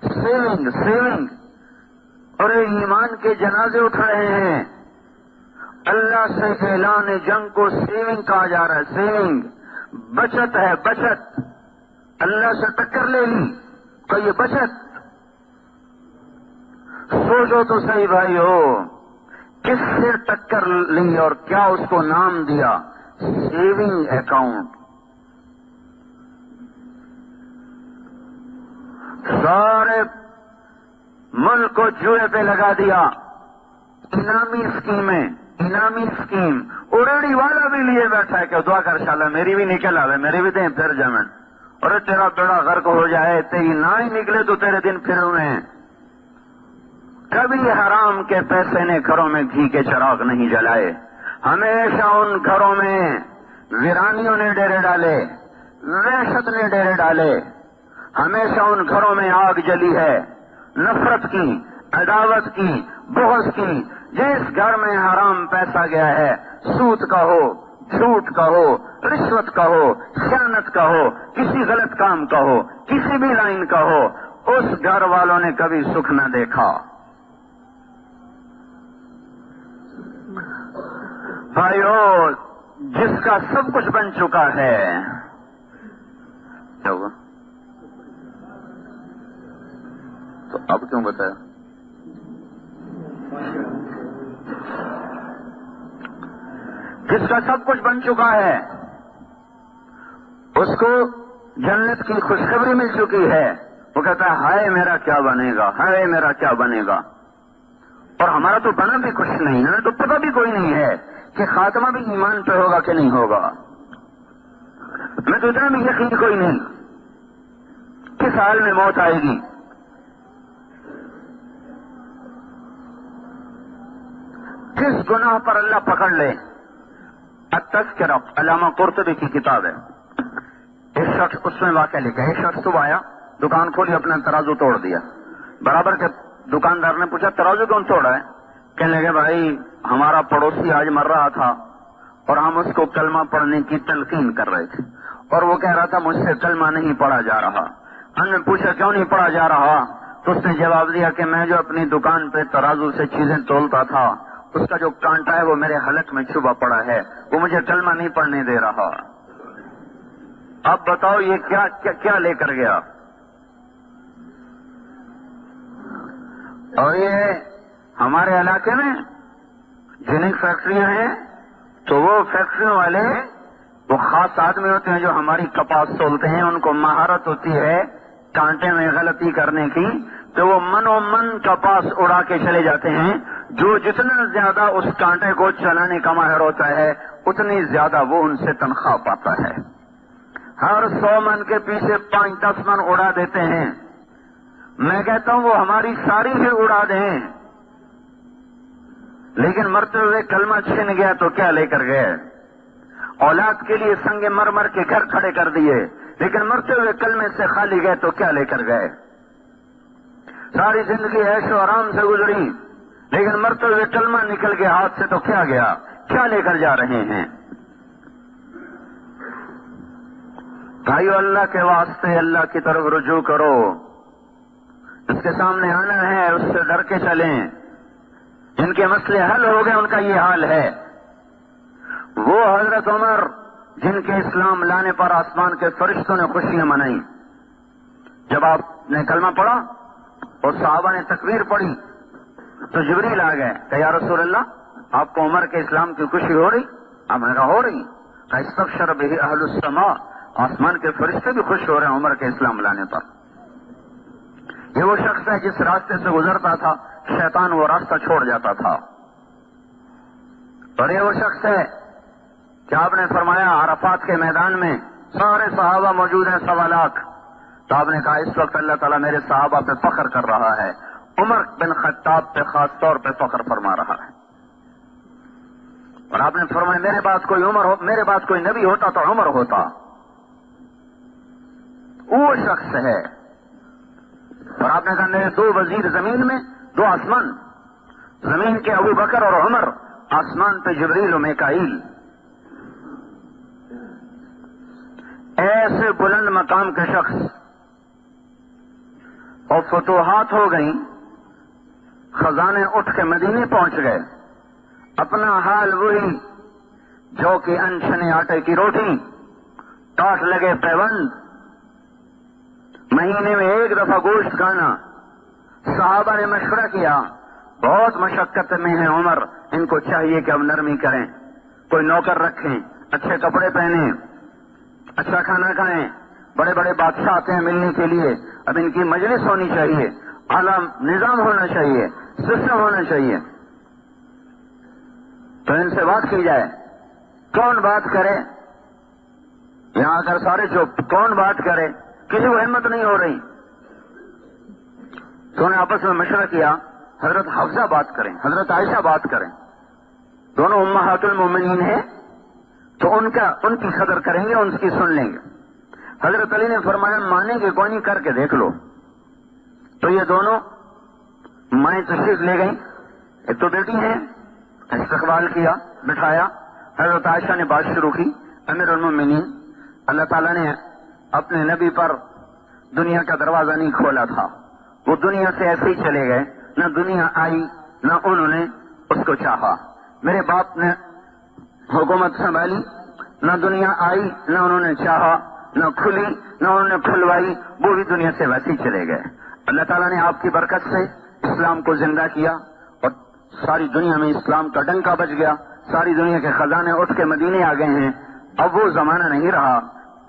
سیونگ اور ایمان کے جنازے اٹھ رہے ہیں. اللہ سے اعلان جنگ کو سیونگ کہا جا رہا ہے. سیونگ بچت ہے، بچت. اللہ سے ٹکر لے لی تو یہ بچت. سوچو تو صحیح بھائی ہو، کس سے ٹکر لی اور کیا اس کو نام دیا؟ Saving account. سارے ملک کو جوئے پہ لگا دیا. انعامی اسکیمیں، انعامی اسکیم. اڑیڑی والا بھی لیے بیٹھا ہے کہ دعا کر انشاءاللہ میری بھی نکل آوے، میری بھی دیں پھر جمن، اور تیرا بیڑا غرق ہو جائے. تیری نہ ہی نکلے تو تیرے دن پھر ہوئے ہیں. کبھی حرام کے پیسے نے گھروں میں گھی کے چراغ نہیں جلائے. ہمیشہ ان گھروں میں ویرانیوں نے ڈیرے ڈالے، وحشت نے ڈیرے ڈالے. ہمیشہ ان گھروں میں آگ جلی ہے، نفرت کی، عداوت کی، بغض کی. جس گھر میں حرام پیسہ گیا ہے، سود کا ہو، جھوٹ کا ہو، رشوت کا ہو، خیانت کا ہو، کسی غلط کام کا ہو، کسی بھی لائن کا ہو، اس گھر والوں نے کبھی سکھ نہ دیکھا. بھائیو، جس کا سب کچھ بن چکا ہے، کیا ہوا؟ تو اب کیوں بتایا؟ جس کا سب کچھ بن چکا ہے، اس کو جنت کی خوشخبری مل چکی ہے. وہ کہتا ہے ہائے میرا کیا بنے گا، ہائے میرا کیا بنے گا. اور ہمارا تو بنا بھی کچھ نہیں، ہمیں تو پتہ بھی کوئی نہیں ہے کہ خاتمہ بھی ایمان پہ ہوگا کہ نہیں ہوگا. ہمیں تو اتنا بھی یقین کوئی نہیں کس حال میں موت آئے گی. کس گناہ پر اللہ پکڑ لے. التذکرہ علامہ قرطبی کی کتاب ہے. ایک شخص، اس میں واقعہ لکھا ہے. ایک شخص صبح آیا، دکان کھولی، اپنا ترازو توڑ دیا. برابر کے دکاندار نے پوچھا ترازو کیوں توڑا ہے؟ کہنے لگے بھائی ہمارا پڑوسی آج مر رہا تھا اور ہم اس کو کلمہ پڑھنے کی تلقین کر رہے تھے، اور وہ کہہ رہا تھا مجھ سے کلمہ نہیں پڑھا جا رہا. ہم نے پوچھا کیوں نہیں پڑھا جا رہا؟ تو اس نے جواب دیا کہ میں جو اپنی دکان پہ ترازو سے چیزیں تولتا تھا، اس کا جو کانٹا ہے وہ میرے حلق میں چھپا پڑا ہے، وہ مجھے کلمہ نہیں پڑھنے دے رہا. اب بتاؤ یہ کیا لے کر گیا؟ اور یہ ہمارے علاقے میں جنہیں فیکٹریاں ہیں تو وہ فیکٹریوں والے وہ خاص آدمی ہوتے ہیں جو ہماری کپاس تولتے ہیں. ان کو مہارت ہوتی ہے کانٹے میں غلطی کرنے کی، تو وہ من و من کپاس اڑا کے چلے جاتے ہیں. جو جتنا زیادہ اس کانٹے کو چلانے کا ماہر ہوتا ہے اتنی زیادہ وہ ان سے تنخواہ پاتا ہے. ہر 100 من کے پیچھے 5-10 من اڑا دیتے ہیں. میں کہتا ہوں وہ ہماری ساری ہی اڑا دیں، لیکن مرتے ہوئے کلمہ چھن گیا تو کیا لے کر گئے؟ اولاد کے لیے سنگ مرمر کے گھر کھڑے کر دیے، لیکن مرتے ہوئے کلمے سے خالی گئے تو کیا لے کر گئے؟ ساری زندگی عیش و آرام سے گزری، لیکن مرتے ہوئے کلمہ نکل کے ہاتھ سے تو کیا گیا؟ کیا لے کر جا رہے ہیں؟ بھائیو اللہ کے واسطے اللہ کی طرف رجوع کرو، اس کے سامنے آنا ہے، اس سے ڈر کے چلیں۔ جن کے مسئلے حل ہو گئے ان کا یہ حال ہے۔ وہ حضرت عمر جن کے اسلام لانے پر آسمان کے فرشتوں نے خوشیاں منائی، جب آپ نے کلمہ پڑھا اور صحابہ نے تکبیر پڑھی تو جبریل آ گئے کہ یا رسول اللہ آپ کو عمر کے اسلام کی خوشی ہو رہی؟ آپ نے کہا ہو رہی۔ کہ استبشر بہ اہل السماء، آسمان کے فرشتے بھی خوش ہو رہے ہیں عمر کے اسلام لانے پر۔ یہ وہ شخص ہے جس راستے سے گزرتا تھا شیطان وہ راستہ چھوڑ جاتا تھا، اور یہ وہ شخص ہے کہ آپ نے فرمایا عرفات کے میدان میں سارے صحابہ موجود ہیں 1.25 لاکھ، تو آپ نے کہا اس وقت اللہ تعالیٰ میرے صحابہ پہ فخر کر رہا ہے، عمر بن خطاب پہ خاص طور پہ فخر فرما رہا ہے۔ اور آپ نے فرمایا میرے بعد کوئی نبی ہوتا تو عمر ہوتا۔ وہ شخص ہے۔ اور آپ نے کہا میرے 2 وزیر زمین میں 2 آسمان، زمین کے ابو بکر اور عمر، آسمان پہ جبریل و میکائیل۔ ایسے بلند مقام کے شخص، اور فتوحات ہو گئیں، خزانے اٹھ کے مدینے پہنچ گئے، اپنا حال وہی جو کہ انچھنے آٹے کی روٹی، ٹاٹ لگے پیوند، مہینے میں 1 دفعہ گوشت کھانا۔ صحابہ نے مشورہ کیا بہت مشقت میں ہے عمر، ان کو چاہیے کہ اب نرمی کریں، کوئی نوکر رکھیں، اچھے کپڑے پہنیں، اچھا کھانا کھائیں، بڑے بڑے بادشاہ آتے ہیں ملنے کے لیے، اب ان کی مجلس ہونی چاہیے، اعلیٰ نظام ہونا چاہیے، سسٹم ہونا چاہیے، تو ان سے بات کی جائے۔ کون بات کرے؟ یہاں آ کر سارے چپ، کون بات کرے؟ کسی کو ہمت نہیں ہو رہی، تو انہوں نے آپس میں مشورہ کیا حضرت حفصہ بات کریں، حضرت عائشہ بات کریں، دونوں امہات المومنین ہیں، تو ان کی قدر کریں گے، ان کی سن لیں گے۔ حضرت علی نے فرمایا مانیں گے کوئی نہیں، کر کے دیکھ لو۔ تو یہ دونوں مائیں تشریف لے گئیں، ایک تو بیٹی ہیں، استقبال کیا، بٹھایا، حضرت عائشہ نے بات شروع کی، امیر المومنین، اللہ تعالیٰ نے اپنے نبی پر دنیا کا دروازہ نہیں کھولا تھا، وہ دنیا سے ایسے ہی چلے گئے، نہ دنیا آئی نہ انہوں نے اس کو چاہا۔ میرے باپ نے حکومت سنبھالی، نہ دنیا آئی نہ انہوں نے چاہا، نہ کھلی نہ انہوں نے کھلوائی، وہ بھی دنیا سے ویسے ہی چلے گئے۔ اللہ تعالیٰ نے آپ کی برکت سے اسلام کو زندہ کیا اور ساری دنیا میں اسلام کا ڈنکا بج گیا، ساری دنیا کے خزانے اٹھ کے مدینے آ گئے ہیں۔ اب وہ زمانہ نہیں رہا،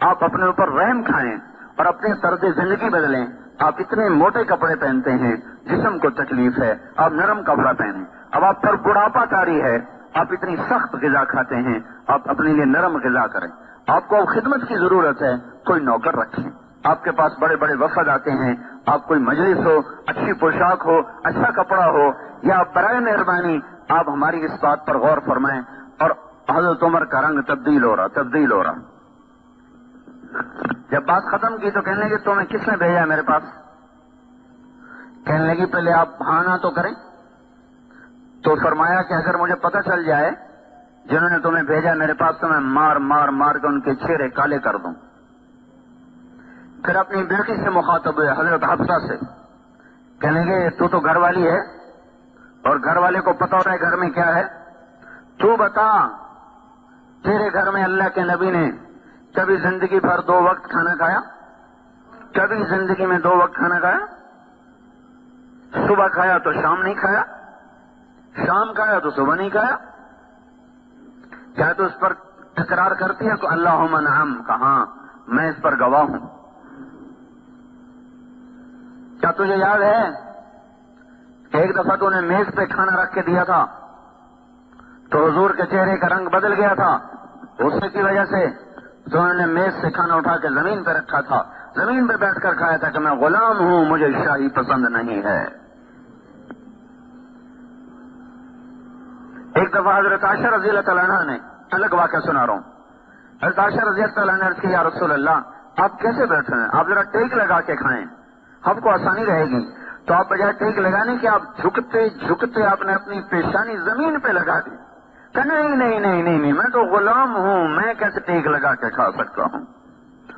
آپ اپنے اوپر رحم کھائیں اور اپنے طرز زندگی بدلیں۔ آپ اتنے موٹے کپڑے پہنتے ہیں، جسم کو تکلیف ہے، آپ نرم کپڑا پہنیں۔ اب آپ پر بڑھاپا طاری ہے، آپ اتنی سخت غذا کھاتے ہیں، آپ اپنے لیے نرم غذا کریں۔ آپ کو خدمت کی ضرورت ہے، کوئی نوکر رکھیں۔ آپ کے پاس بڑے بڑے وفد آتے ہیں، آپ کوئی مجلس ہو، اچھی پوشاک ہو، اچھا کپڑا ہو، یا برائے مہربانی آپ ہماری اس بات پر غور فرمائیں۔ اور حضرت عمر کا رنگ تبدیل ہو رہا۔ جب بات ختم کی تو کہنے لگے تمہیں کس نے بھیجا میرے پاس؟ کہنے لگی پہلے آپ ہاں نہ تو کریں۔ تو فرمایا کہ اگر مجھے پتہ چل جائے جنہوں نے تمہیں بھیجا میرے پاس تو میں مار کے ان کے چہرے کالے کر دوں۔ پھر اپنی بیٹی سے مخاطب ہوئے، حضرت حفصہ سے، کہنے لگے تو گھر والی ہے اور گھر والے کو پتہ ہوتا ہے گھر میں کیا ہے، تو بتا تیرے گھر میں اللہ کے نبی نے کبھی زندگی بھر 2 وقت کھانا کھایا؟ کبھی زندگی میں 2 وقت کھانا کھایا؟ صبح کھایا تو شام نہیں کھایا، شام کھایا تو صبح نہیں کھایا؟ کیا تو اس پر اقرار کرتی ہے؟ تو اللہم نعم، کہاں میں اس پر گواہ ہوں۔ کیا تجھے یاد ہے ایک دفعہ تو نے میز پہ کھانا رکھ کے دیا تھا تو حضور کے چہرے کا رنگ بدل گیا تھا، غصے کی وجہ سے تو انہوں نے میز سے کھانا اٹھا کے زمین پہ رکھا تھا، زمین پہ بیٹھ کر کھایا تھا کہ میں غلام ہوں، مجھے شاہی پسند نہیں ہے۔ ایک دفعہ حضرت عائشہ رضی اللہ تعالیٰ عنہ نے، الگ واقعہ سنا رہا ہوں، حضرت عائشہ رضی اللہ تعالیٰ عنہ نے عرض کی یا رسول اللہ آپ کیسے بیٹھے ہیں، آپ ذرا ٹیک لگا کے کھائیں، ہم کو آسانی رہے گی۔ تو آپ بجائے ٹیک لگانے کے آپ جھکتے آپ نے اپنی پیشانی زمین پہ لگا دی کہ نہیں، میں تو غلام ہوں، میں کیسے ٹیک لگا کے کھا سکتا ہوں۔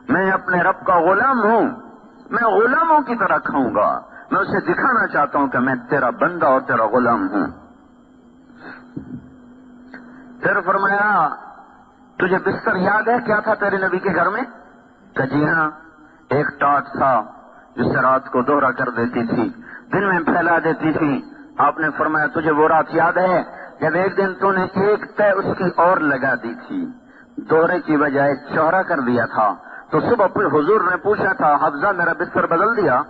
میں اپنے رب کا غلام ہوں، میں غلاموں کی طرح کھاؤں گا، میں اسے دکھانا چاہتا ہوں کہ میں تیرا بندہ اور تیرا غلام ہوں۔ پھر فرمایا تجھے بستر یاد ہے کیا تھا تیرے نبی کے گھر میں؟ کہ جی ہاں، ایک ٹاٹ تھا جس سے رات کو دوہرا کر دیتی تھی، دن میں پھیلا دیتی تھی۔ آپ نے فرمایا تجھے وہ رات یاد ہے جب ایک دن تو نے ایک تہ اس کی اور لگا دی تھی، دوہرے کی بجائے چوڑا کر دیا تھا، تو صبح پھر حضور نے پوچھا تھا حفظہ میرا بستر بدل دیا؟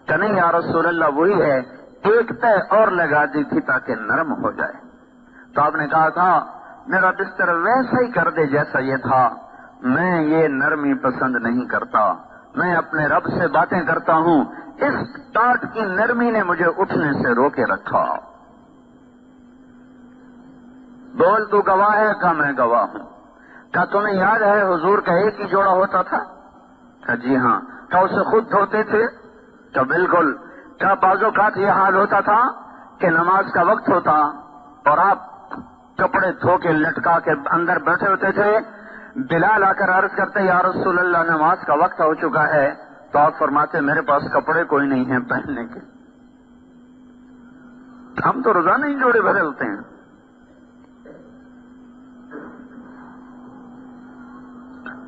کہ نہیں یا رسول اللہ وہی ہے، ایک تہ اور لگا دی تھی تاکہ نرم ہو جائے۔ تو آپ نے کہا تھا میرا بستر ویسا ہی کر دے جیسا یہ تھا، میں یہ نرمی پسند نہیں کرتا، میں اپنے رب سے باتیں کرتا ہوں، اس ٹاٹ کی نرمی نے مجھے اٹھنے سے روکے رکھا۔ بول تو گواہ ہے؟ کہ میں گواہ ہوں۔ کیا تمہیں یاد ہے حضور کا ایک ہی جوڑا ہوتا تھا؟ کہ جی ہاں۔ کیا اسے خود دھوتے تھے؟ کہ بالکل۔ کیا بعض اوقات یہ حال ہوتا تھا کہ نماز کا وقت ہوتا اور آپ کپڑے دھو کے لٹکا کے اندر بیٹھے ہوتے تھے، بلال آ کر عرض کرتے یا رسول اللہ نماز کا وقت ہو چکا ہے، تو آپ فرماتے میرے پاس کپڑے کوئی نہیں ہیں پہننے کے، ہم تو روزانہ ہی جوڑے بدلتے ہیں۔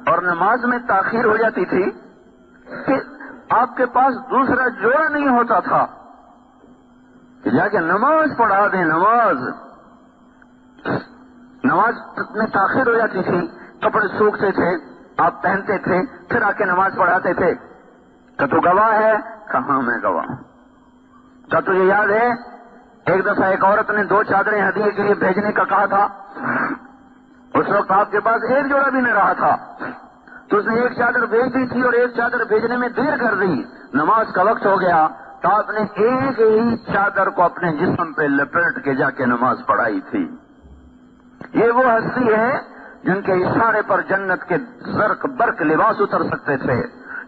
اور نماز میں تاخیر ہو جاتی تھی کہ آپ کے پاس دوسرا جوڑا نہیں ہوتا تھا کہ جا کے نماز پڑھا دیں۔ نماز میں تاخیر ہو جاتی تھی، کپڑے سوکھتے تھے، آپ پہنتے تھے، پھر آ کے نماز پڑھاتے تھے۔ کہ تو گواہ ہے؟ کہاں میں گواہ ہوں۔ کیا تجھے یاد ہے ایک دفعہ ایک عورت نے 2 چادریں ہدیے کے لیے بھیجنے کا کہا تھا، اس وقت آپ کے پاس ایک جوڑا بھی نہیں رہا تھا، تو اس نے ایک چادر بھیج دی تھی اور ایک چادر بھیجنے میں دیر کر دی، نماز کا وقت ہو گیا تو آپ نے ایک ہی چادر کو اپنے جسم پہ لپیٹ کے جا کے نماز پڑھائی تھی۔ یہ وہ ہستی ہے جن کے اشارے پر جنت کے زرق برق لباس اتر سکتے تھے،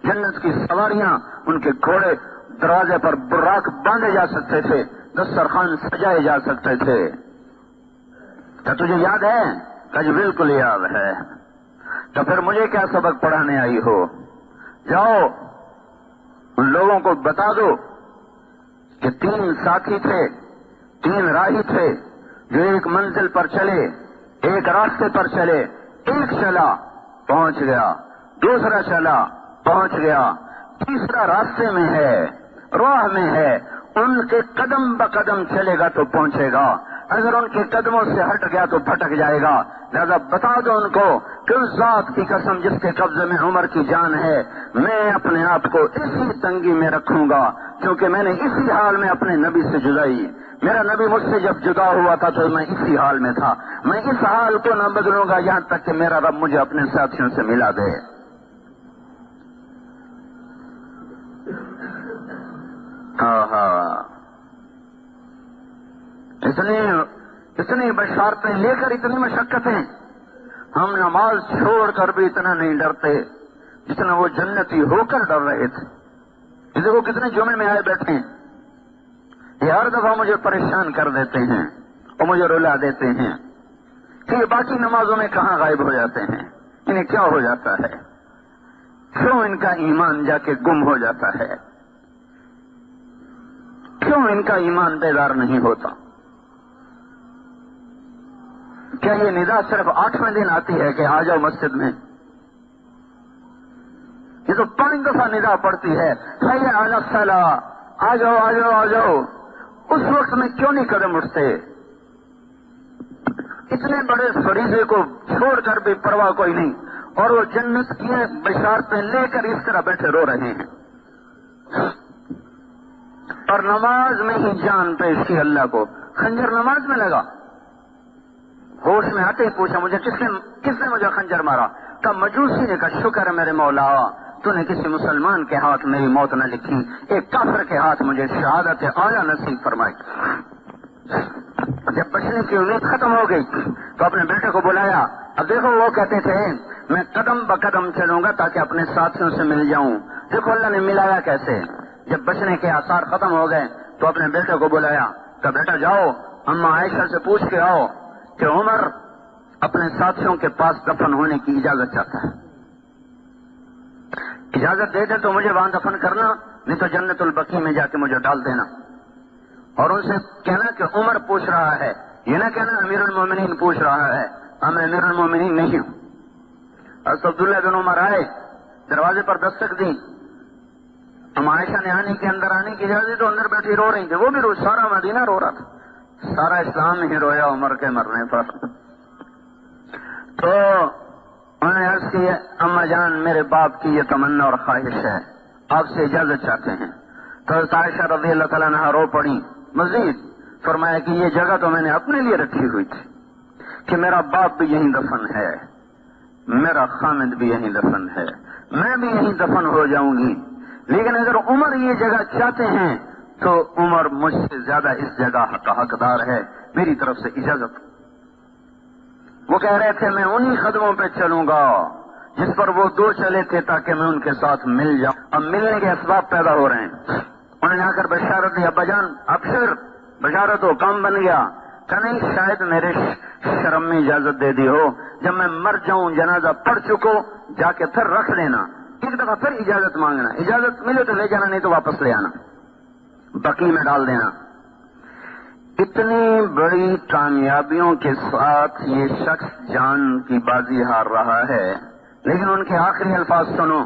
جنت کی سواریاں ان کے گھوڑے دروازے پر براق باندھے جا سکتے تھے، دسترخوان سجائے جا سکتے تھے۔ کیا تجھے یاد ہے؟ کہ جی بالکل یاد ہے۔ تو پھر مجھے کیا سبق پڑھانے آئی ہو؟ جاؤ ان لوگوں کو بتا دو کہ 3 ساتھی تھے، 3 راہی تھے جو ایک منزل پر چلے، ایک راستے پر چلے، ایک چلا پہنچ گیا، دوسرا چلا پہنچ گیا، تیسرا راستے میں ہے، راہ میں ہے، ان کے قدم بقدم چلے گا تو پہنچے گا، اگر ان کے قدموں سے ہٹ گیا تو بھٹک جائے گا۔ لہذا بتا دو ان کو کہ اس ذات کی قسم جس کے قبضے میں عمر کی جان ہے، میں اپنے آپ کو اسی تنگی میں رکھوں گا کیونکہ میں نے اسی حال میں اپنے نبی سے جدائی، میرا نبی مجھ سے جب جدا ہوا تھا تو میں اسی حال میں تھا، میں اس حال کو نہ بدلوں گا یہاں تک کہ میرا رب مجھے اپنے ساتھیوں سے ملا دے۔ اتنی بشارتیں لے کر اتنی مشقتیں، ہم نماز چھوڑ کر بھی اتنا نہیں ڈرتے جتنا وہ جنتی ہو کر ڈر رہے تھے۔ جسے وہ کتنے جمعے میں آئے بیٹھے ہیں، یہ ہر دفعہ مجھے پریشان کر دیتے ہیں اور مجھے رلا دیتے ہیں کہ یہ باقی نمازوں میں کہاں غائب ہو جاتے ہیں، انہیں کیا ہو جاتا ہے، کیوں ان کا ایمان جا کے گم ہو جاتا ہے، کیوں ان کا ایمان بیدار نہیں ہوتا؟ کیا یہ ندا صرف 8ویں دن آتی ہے کہ آ جاؤ مسجد میں؟ یہ تو 5 دفعہ ندا پڑتی ہے، حی علی الصلاۃ، آ جاؤ آ جاؤ آ جاؤ، اس وقت میں کیوں نہیں قدم اٹھتے؟ اتنے بڑے فریضے کو چھوڑ کر بھی پرواہ کوئی نہیں، اور وہ جنت کی بشارتیں لے کر اس طرح بیٹھے رو رہے ہیں، اور نماز میں ہی جان پیش کی اللہ کو۔ خنجر نماز میں لگا، ہوش میں آتے ہی پوچھا مجھے کس نے مجھے خنجر مارا؟ کہ مجوسی نے کہا شکر ہے میرے مولا تو نے کسی مسلمان کے ہاتھ میری موت نہ لکھی، ایک کافر کے ہاتھ مجھے شہادت اعلیٰ نصیب فرمائی۔ جب بچنے کی امید ختم ہو گئی تو اپنے بیٹے کو بلایا، اب دیکھو وہ کہتے تھے میں قدم بقدم چلوں گا تاکہ اپنے ساتھیوں سے مل جاؤں، دیکھو اللہ نے ملایا کیسے۔ جب بچنے کے آثار ختم ہو گئے تو اپنے بیٹے کو بلایا کہ بیٹا جاؤ اما عائشہ سے پوچھ کے آؤ کہ عمر اپنے ساتھیوں کے پاس دفن ہونے کی اجازت چاہتا ہے۔ اجازت دے دے تو مجھے وہاں دفن کرنا، نہیں تو جنت البقیع میں جا کے مجھے ڈال دینا۔ اور ان سے کہنا کہ عمر پوچھ رہا ہے، یہ نہ کہنا امیر المومنین پوچھ رہا ہے، میں امیر المومنین نہیں ہوں۔ حضرت عبداللہ بن عمر آئے، دروازے پر دستک دی، ہم عائشہ نے اندر آنے کی اجازت تو اندر بیٹھی رو رہی تھی، وہ بھی سارا مدینہ رو رہا تھا، سارا اسلام ہی رویا عمر کے مرنے پر۔ تو انہوں نے عرض کی، اما جان میرے باپ کی یہ تمنا اور خواہش ہے، آپ سے اجازت چاہتے ہیں۔ تو حضرت عائشہ رضی اللہ تعالیٰ عنہا رو پڑی۔ مزید فرمایا کہ یہ جگہ تو میں نے اپنے لیے رکھی ہوئی تھی کہ میرا باپ بھی یہیں دفن ہے، میرا خامد بھی یہیں دفن ہے، میں بھی یہیں دفن ہو جاؤں گی، لیکن اگر عمر یہ جگہ چاہتے ہیں تو عمر مجھ سے زیادہ اس جگہ کا حقدار ہے، میری طرف سے اجازت۔ وہ کہہ رہے تھے میں انہی قدموں پہ چلوں گا جس پر وہ دو چلے تھے تاکہ میں ان کے ساتھ مل جاؤں۔ اب ملنے کے اسباب پیدا ہو رہے ہیں۔ انہوں نے آ کر بشارت دی، ابا جان ابشر، بشارت ہو، کام بن گیا۔ کہ نہیں، شاید میرے شرم میں اجازت دے دی ہو، جب میں مر جاؤں جنازہ پڑھ چکو جا کے پھر رکھ لینا، ایک دفعہ پھر اجازت مانگنا، اجازت ملے تو لے جانا، نہیں تو واپس لے آنا، بقیع میں ڈال دینا۔ اتنی بڑی کامیابیوں کے ساتھ یہ شخص جان کی بازی ہار رہا ہے، لیکن ان کے آخری الفاظ سنو۔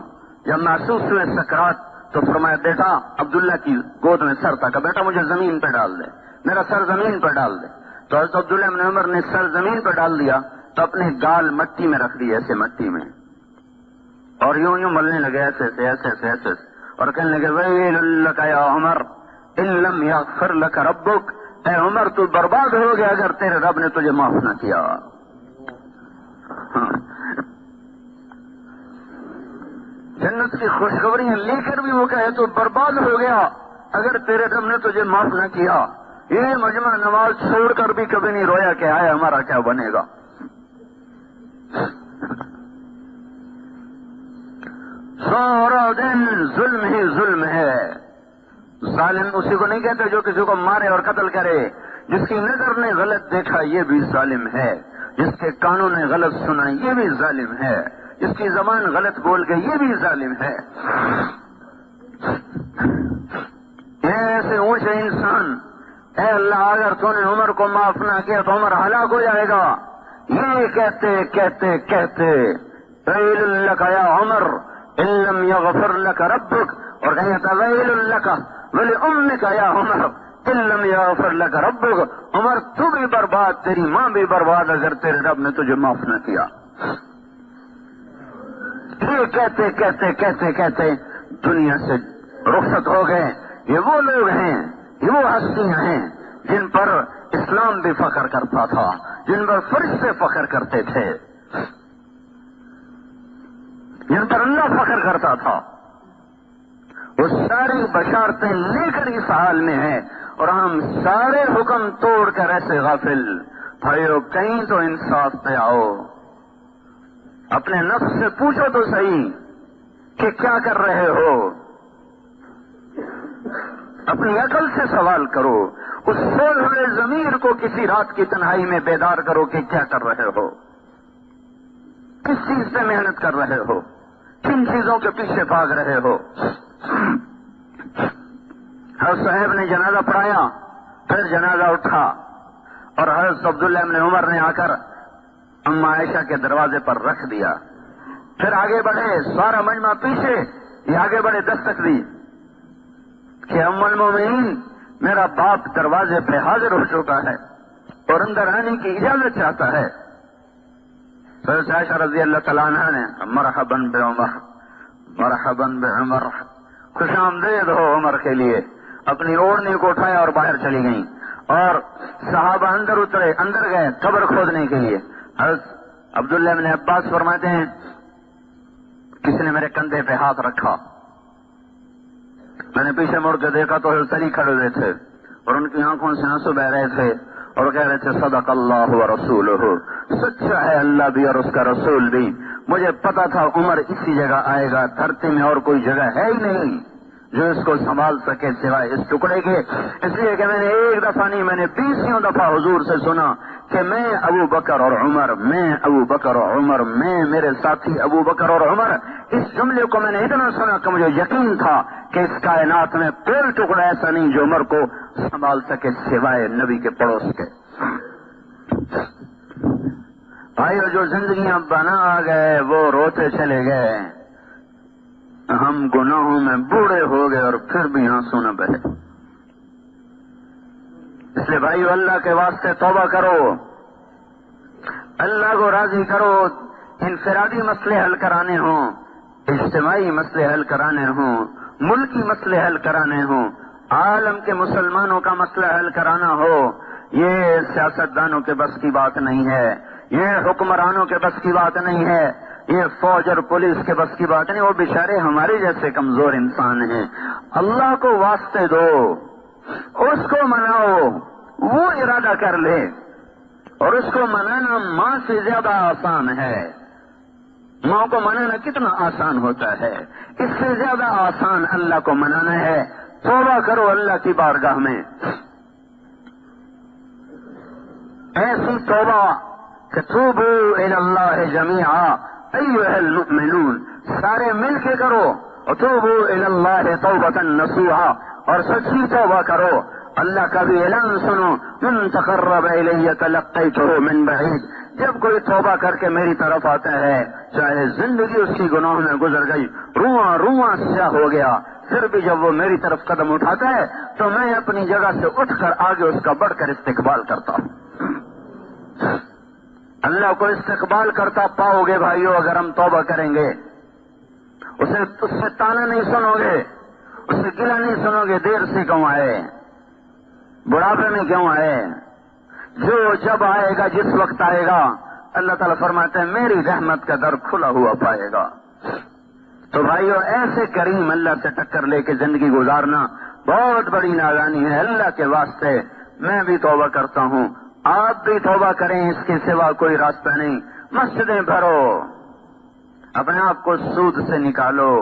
جب محسوس ہوئے سکرات تو فرمایا بیٹا، عبداللہ کی گود میں سر تھا، کہ بیٹا مجھے زمین پہ ڈال دے، میرا سر زمین پہ ڈال دے۔ تو حضرت عبداللہ بن عمر نے سر زمین پہ ڈال دیا تو اپنے گال مٹی میں رکھ دیے، ایسے مٹی میں، اور یوں یوں ملنے لگے، ایسے ایسے ایسے ایسے ایسے، اور کہنے لگے ویل لک یا عمر ان لم یغفر لک ربک، اے عمر تو برباد ہو گیا اگر تیرے رب نے تجھے معاف نہ کیا۔ جنت کی خوشخبریاں لے کر بھی وہ کہے تو برباد ہو گیا اگر تیرے رب نے تجھے معاف نہ کیا۔ یہ مجمع نماز چھوڑ کر بھی کبھی نہیں رویا کہ آئے ہمارا کیا بنے گا۔ سارا دن ظلم ہی ظلم ہے۔ ظالم اسی کو نہیں کہتے جو کسی کو مارے اور قتل کرے، جس کی نظر نے غلط دیکھا یہ بھی ظالم ہے، جس کے کانوں نے غلط سنا یہ بھی ظالم ہے، جس کی زبان غلط بول گئی یہ بھی ظالم ہے۔ ایسے اونچے انسان، اے اللہ اگر تو نے عمر کو معاف نہ کیا تو عمر ہلاک ہو جائے گا، یہ کہتے کہتے کہتے ویل لک یا عمر ان لم یغفر لک ربک، اور کہتا ویل لک ولامک یا عمر ان لم یغفر لک ربک، عمر تو بھی برباد، تیری ماں بھی برباد اگر تیرے رب نے تجھے معاف نہ کیا۔ یہ کہتے کہتے کہتے کہتے دنیا سے رخصت ہو گئے۔ یہ وہ لوگ ہیں، یہ وہ ہستیاں ہیں جن پر اسلام بھی فخر کرتا تھا، جن پر فرشتے فخر کرتے تھے، جن پر اللہ فخر کرتا تھا۔ وہ ساری بشارتیں لے کر اس حال میں ہیں اور ہم سارے حکم توڑ کر ایسے غافل۔ بھائیو کہیں تو انصاف پہ آؤ، اپنے نفس سے پوچھو تو صحیح کہ کیا کر رہے ہو، اپنی عقل سے سوال کرو، اس سوئے ہوئے ضمیر کو کسی رات کی تنہائی میں بیدار کرو کہ کیا کر رہے ہو، کس چیز پہ محنت کر رہے ہو، کن چیزوں کے پیچھے بھاگ رہے ہو۔ حضرت صاحب نے جنازہ پڑھایا، پھر جنازہ اٹھا اور حضرت عبداللہ بن عمر نے آ کر اما عائشہ کے دروازے پر رکھ دیا۔ پھر آگے بڑھے، سارا مجمع پیچھے، یہ آگے بڑھے، دستک دی کہ ام المومنین میرا باپ دروازے پہ حاضر ہو چکا ہے اور اندر آنے کی اجازت چاہتا ہے۔ حضرت عائشہ رضی اللہ تعالیٰ عنہ نے مرحبا بعمر، مرحبا بعمر، خوش آمدید ہو عمر کے لیے، اپنی اوڑھنی کو اٹھایا اور باہر چلی گئیں، اور صحابہ اندر اترے، اندر گئے قبر کھودنے کے لیے۔ حضرت عبداللہ بن عباس فرماتے ہیں کسی نے میرے کندھے پہ ہاتھ رکھا، میں نے پیچھے مڑ کے دیکھا تو حضرت علی کھڑے ہوئے تھے اور ان کی آنکھوں سے آنسو بہ رہے تھے اور کہہ رہے تھے صدق اللہ و رسولہ، سچا ہے اللہ بھی اور اس کا رسول بھی۔ مجھے پتا تھا عمر اسی جگہ آئے گا، دھرتی میں اور کوئی جگہ ہے ہی نہیں جو اس کو سنبھال سکے سوائے اس ٹکڑے کے. اس لیے کہ میں نے ایک دفعہ نہیں، میں نے 20 دفعہ حضور سے سنا کہ میں ابو بکر اور عمر، میں ابو بکر اور عمر، میں میرے ساتھی ابو بکر اور عمر. اس جملے کو میں نے اتنا سنا کہ مجھے یقین تھا کہ اس کائنات میں کوئی ٹکڑا ایسا نہیں جو عمر کو سنبھال سکے سوائے نبی کے پڑوس کے. بھائیو، جو زندگیاں بنا گئے وہ روتے چلے گئے. ہم گناہوں میں بوڑھے ہو گئے اور پھر بھی آنسو نہ بہے. اس لیے بھائیو، اللہ کے واسطے توبہ کرو، اللہ کو راضی کرو. انفرادی مسئلے حل کرانے ہوں، اجتماعی مسئلے حل کرانے ہوں، ملکی مسئلے حل کرانے ہوں، عالم کے مسلمانوں کا مسئلہ حل کرانا ہو، یہ سیاستدانوں کے بس کی بات نہیں ہے، یہ حکمرانوں کے بس کی بات نہیں ہے، یہ فوج اور پولیس کے بس کی بات نہیں. وہ بیچارے ہمارے جیسے کمزور انسان ہیں. اللہ کو واسطے دو، اس کو مناؤ، وہ ارادہ کر لے. اور اس کو منانا ماں سے زیادہ آسان ہے. ماں کو منانا کتنا آسان ہوتا ہے، اس سے زیادہ آسان اللہ کو منانا ہے. توبہ کرو اللہ کی بارگاہ میں، ایسی توبہ کہ توبوا الی اللہ جمیعا ایھا المؤمنون، سارے مل کے کرو. وتوبوا الی اللہ توبۃ نصوحا، اور سچی توبہ کرو. اللہ کا بھی اعلان سنو، من تقرب الی تلقیتہ من بعید. جب کوئی توبہ کر کے میری طرف آتا ہے، چاہے زندگی اس کی گناہوں میں گزر گئی، رواں رواں سیاہ ہو گیا، پھر بھی جب وہ میری طرف قدم اٹھاتا ہے تو میں اپنی جگہ سے اٹھ کر آگے اس کا بڑھ کر استقبال کرتا ہوں. اللہ کو استقبال کرتا پاؤ گے بھائیو اگر ہم توبہ کریں گے. اس سے تانا نہیں سنو گے، اس سے گلہ نہیں سنو گے دیر سے کیوں آئے، بڑھاپے میں کیوں آئے. جو جب آئے گا، جس وقت آئے گا، اللہ تعالیٰ فرماتے ہیں میری رحمت کا در کھلا ہوا پائے گا. تو بھائیو، ایسے کریم اللہ سے ٹکر لے کے زندگی گزارنا بہت بڑی نادانی ہے. اللہ کے واسطے میں بھی توبہ کرتا ہوں، آپ بھی توبہ کریں، اس کے سوا کوئی راستہ نہیں. مسجدیں بھرو، اپنے آپ کو سود سے نکالو،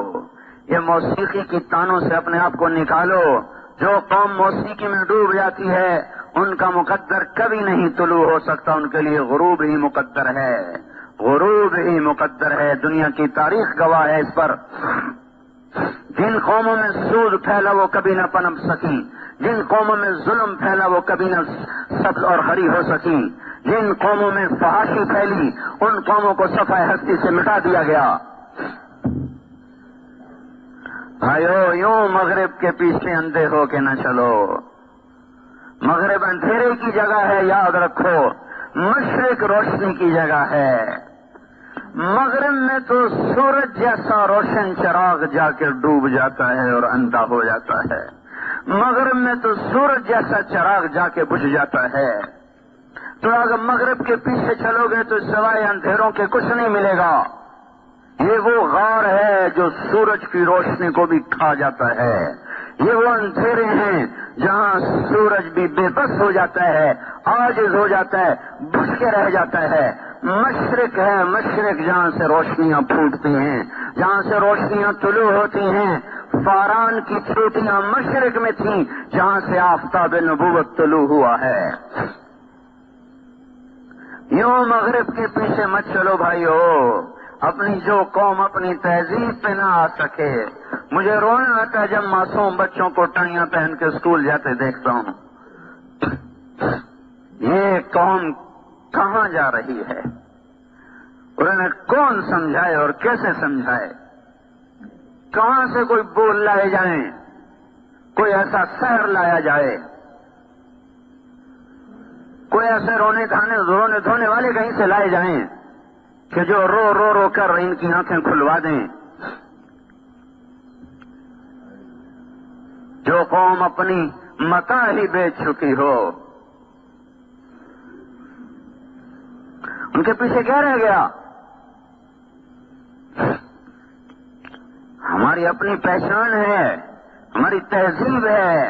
یہ موسیقی کی تانوں سے اپنے آپ کو نکالو. جو قوم موسیقی میں ڈوب جاتی ہے ان کا مقدر کبھی نہیں طلوع ہو سکتا، ان کے لیے غروب ہی مقدر ہے، غروب ہی مقدر ہے. دنیا کی تاریخ گواہ ہے اس پر. جن قوموں میں سود پھیلا وہ کبھی نہ پنپ سکی، جن قوموں میں ظلم پھیلا وہ کبھی نہ سبز اور ہری ہو سکی، جن قوموں میں فحاشی پھیلی ان قوموں کو صفحہ ہستی سے مٹا دیا گیا. بھائیو، یوں مغرب کے پیچھے اندھے ہو کے نہ چلو. مغرب اندھیرے کی جگہ ہے، یاد رکھو. مشرق روشنی کی جگہ ہے. مغرب میں تو سورج جیسا روشن چراغ جا کے ڈوب جاتا ہے اور اندھا ہو جاتا ہے. مغرب میں تو سورج جیسا چراغ جا کے بجھ جاتا ہے. تو اگر مغرب کے پیچھے چلو گے تو سوائے اندھیروں کے کچھ نہیں ملے گا. یہ وہ غار ہے جو سورج کی روشنی کو بھی کھا جاتا ہے. یہ وہ اندھیرے ہیں جہاں سورج بھی بے بس ہو جاتا ہے، عاجز ہو جاتا ہے، بجھ کے رہ جاتا ہے. مشرق ہے، مشرق جہاں سے روشنیاں پھوٹتی ہیں، جہاں سے روشنیاں طلوع ہوتی ہیں. فاران کی چوٹیاں مشرق میں تھیں جہاں سے آفتاب نبوت طلوع ہوا ہے. یوں مغرب کے پیچھے مت چلو بھائیو. اپنی جو قوم اپنی تہذیب پہ نہ آ سکے، مجھے رونا آتا ہے جب معصوم بچوں کو ٹائیاں پہن کے اسکول جاتے دیکھتا ہوں. یہ قوم کہاں جا رہی ہے؟ انہیں کون سمجھائے اور کیسے سمجھائے؟ کہاں سے کوئی بول لائے جائیں، کوئی ایسا سحر لایا جائے، کوئی ایسے رونے دھونے والے کہیں سے لائے جائیں کہ جو رو رو رو کر ان کی آنکھیں کھلوا دیں. جو قوم اپنی متاع ہی بیچ چکی ہو، ان کے پیچھے کیا رہ گیا؟ ہماری اپنی پہچان ہے، ہماری تہذیب ہے،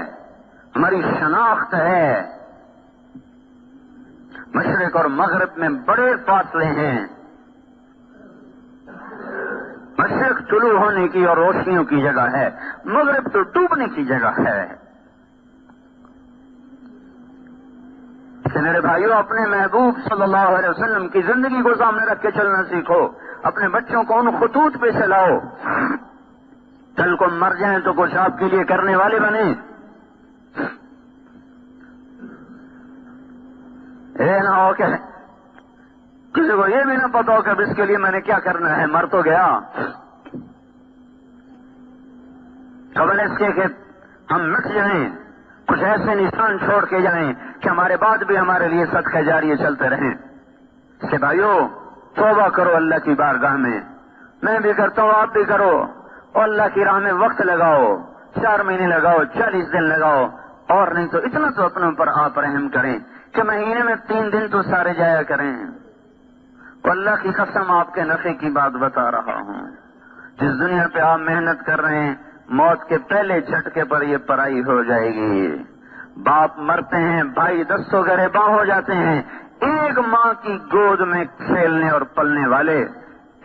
ہماری شناخت ہے. مشرق اور مغرب میں بڑے فاصلے ہیں. مشرق طلوع ہونے کی اور روشنیوں کی جگہ ہے، مغرب تو ڈوبنے کی جگہ ہے۔ کہ میرے بھائیوں، اپنے محبوب صلی اللہ علیہ وسلم کی زندگی کو سامنے رکھ کے چلنا سیکھو، اپنے بچوں کو ان خطوط پہ چلاؤ، کل کو مر جائیں تو کچھ آپ کے لیے کرنے والے بنے۔ نہ ہو کہ کسی کو یہ بھی نہ پتا ہو کہ اب اس کے لیے میں نے کیا کرنا ہے، مر تو گیا۔ قبل اس کے کہ ہم مٹ جائیں، کچھ ایسے نشان چھوڑ کے جائیں کہ ہمارے بعد بھی ہمارے لیے صدقہ جاریہ چلتے رہیں۔ اس کے بھائیوں، توبہ کرو اللہ کی بارگاہ میں بھی کرتا ہوں، آپ بھی کرو، اور اللہ کی راہ میں وقت لگاؤ، 4 مہینے لگاؤ، 40 دن لگاؤ، اور نہیں تو اتنا تو اپنے اوپر آپ رحم کریں کہ مہینے میں 3 دن تو سارے جایا کریں۔ اور اللہ کی قسم آپ کے نفع کی بات بتا رہا ہوں، جس دنیا پہ آپ محنت کر رہے ہیں، موت کے پہلے جھٹکے پر یہ پرائی ہو جائے گی۔ باپ مرتے ہیں، بھائی دستوں گریباں ہو جاتے ہیں، ایک ماں کی گود میں کھیلنے اور پلنے والے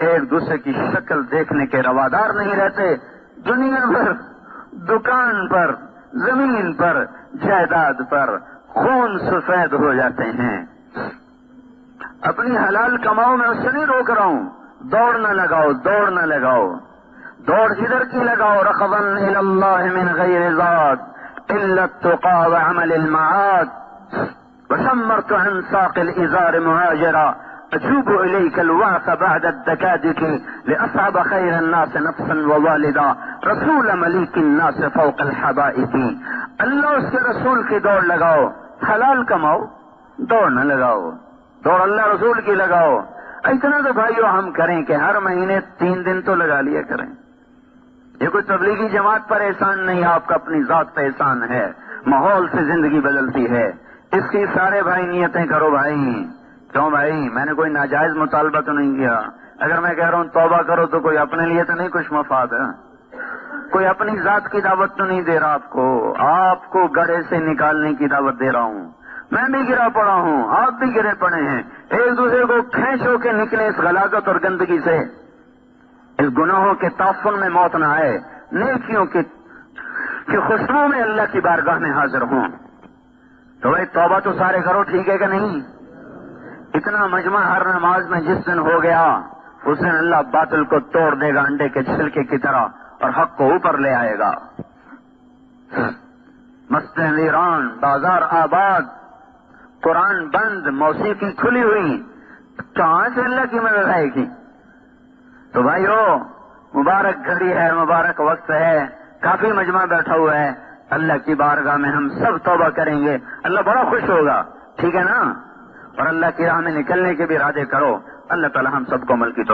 ایک دوسرے کی شکل دیکھنے کے روادار نہیں رہتے، دنیا بھر دکان پر، زمین پر، جائیداد پر خون سفید ہو جاتے ہیں۔ اپنی حلال کماؤ، میں اس سے نہیں روک رہا ہوں، دوڑ نہ لگاؤ، دوڑ نہ لگاؤ، دوڑ ادھر کی لگاؤ، رغبا الی اللہ من غیر ذات الا التقى وعمل المعاد وشمرت عن ساق الازار مهاجرا اجوب اليك الوعث بعد الدكادك لاصعب خير الناس نفسا ووالدا رسول مليك الناس فوق الحبائب۔ اللہ اس کے رسول کی دوڑ لگاؤ، حلال کماؤ، دوڑ نہ لگاؤ، دوڑ اللہ رسول کی لگاؤ۔ اتنا تو بھائیو ہم کریں کہ ہر مہینے 3 دن تو لگا لیا کریں۔ یہ کوئی تبلیغی جماعت پر احسان نہیں، آپ کا اپنی ذات پہ احسان ہے، ماحول سے زندگی بدلتی ہے۔ اس کی سارے بھائی نیتیں کرو بھائی۔ کیوں بھائی؟ میں نے کوئی ناجائز مطالبہ تو نہیں کیا۔ اگر میں کہہ رہا ہوں توبہ کرو تو کوئی اپنے لیے تو نہیں کچھ مفاد ہے، کوئی اپنی ذات کی دعوت تو نہیں دے رہا آپ کو گڑھے سے نکالنے کی دعوت دے رہا ہوں۔ میں بھی گرا پڑا ہوں، آپ بھی گرے پڑے ہیں، ایک دوسرے کو کھینچ ہو کے نکلے اس غلاظت اور گندگی سے، اس گناہوں کے تعفن میں موت نہ آئے، نیکیوں کی خوشبو میں اللہ کی بارگاہ میں حاضر ہوں۔ تو بھائی توبہ تو سارے کرو، ٹھیک ہے کہ نہیں؟ اتنا مجمع ہر نماز میں جس دن ہو گیا، اس دن اللہ باطل کو توڑ دے گا انڈے کے چھلکے کی طرح، اور حق کو اوپر لے آئے گا۔ مسجدیں ویران، بازار آباد، قرآن بند، موسیقی کھلی ہوئی، کہاں سے اللہ کی مدد آئے گی؟ تو بھائیو، مبارک گھڑی ہے، مبارک وقت ہے، کافی مجمع بیٹھا ہوا ہے، اللہ کی بارگاہ میں ہم سب توبہ کریں گے، اللہ بڑا خوش ہوگا، ٹھیک ہے نا؟ اور اللہ کی راہ میں نکلنے کے بھی ارادے کرو، اللہ تعالی ہم سب کو عمل کی توفیق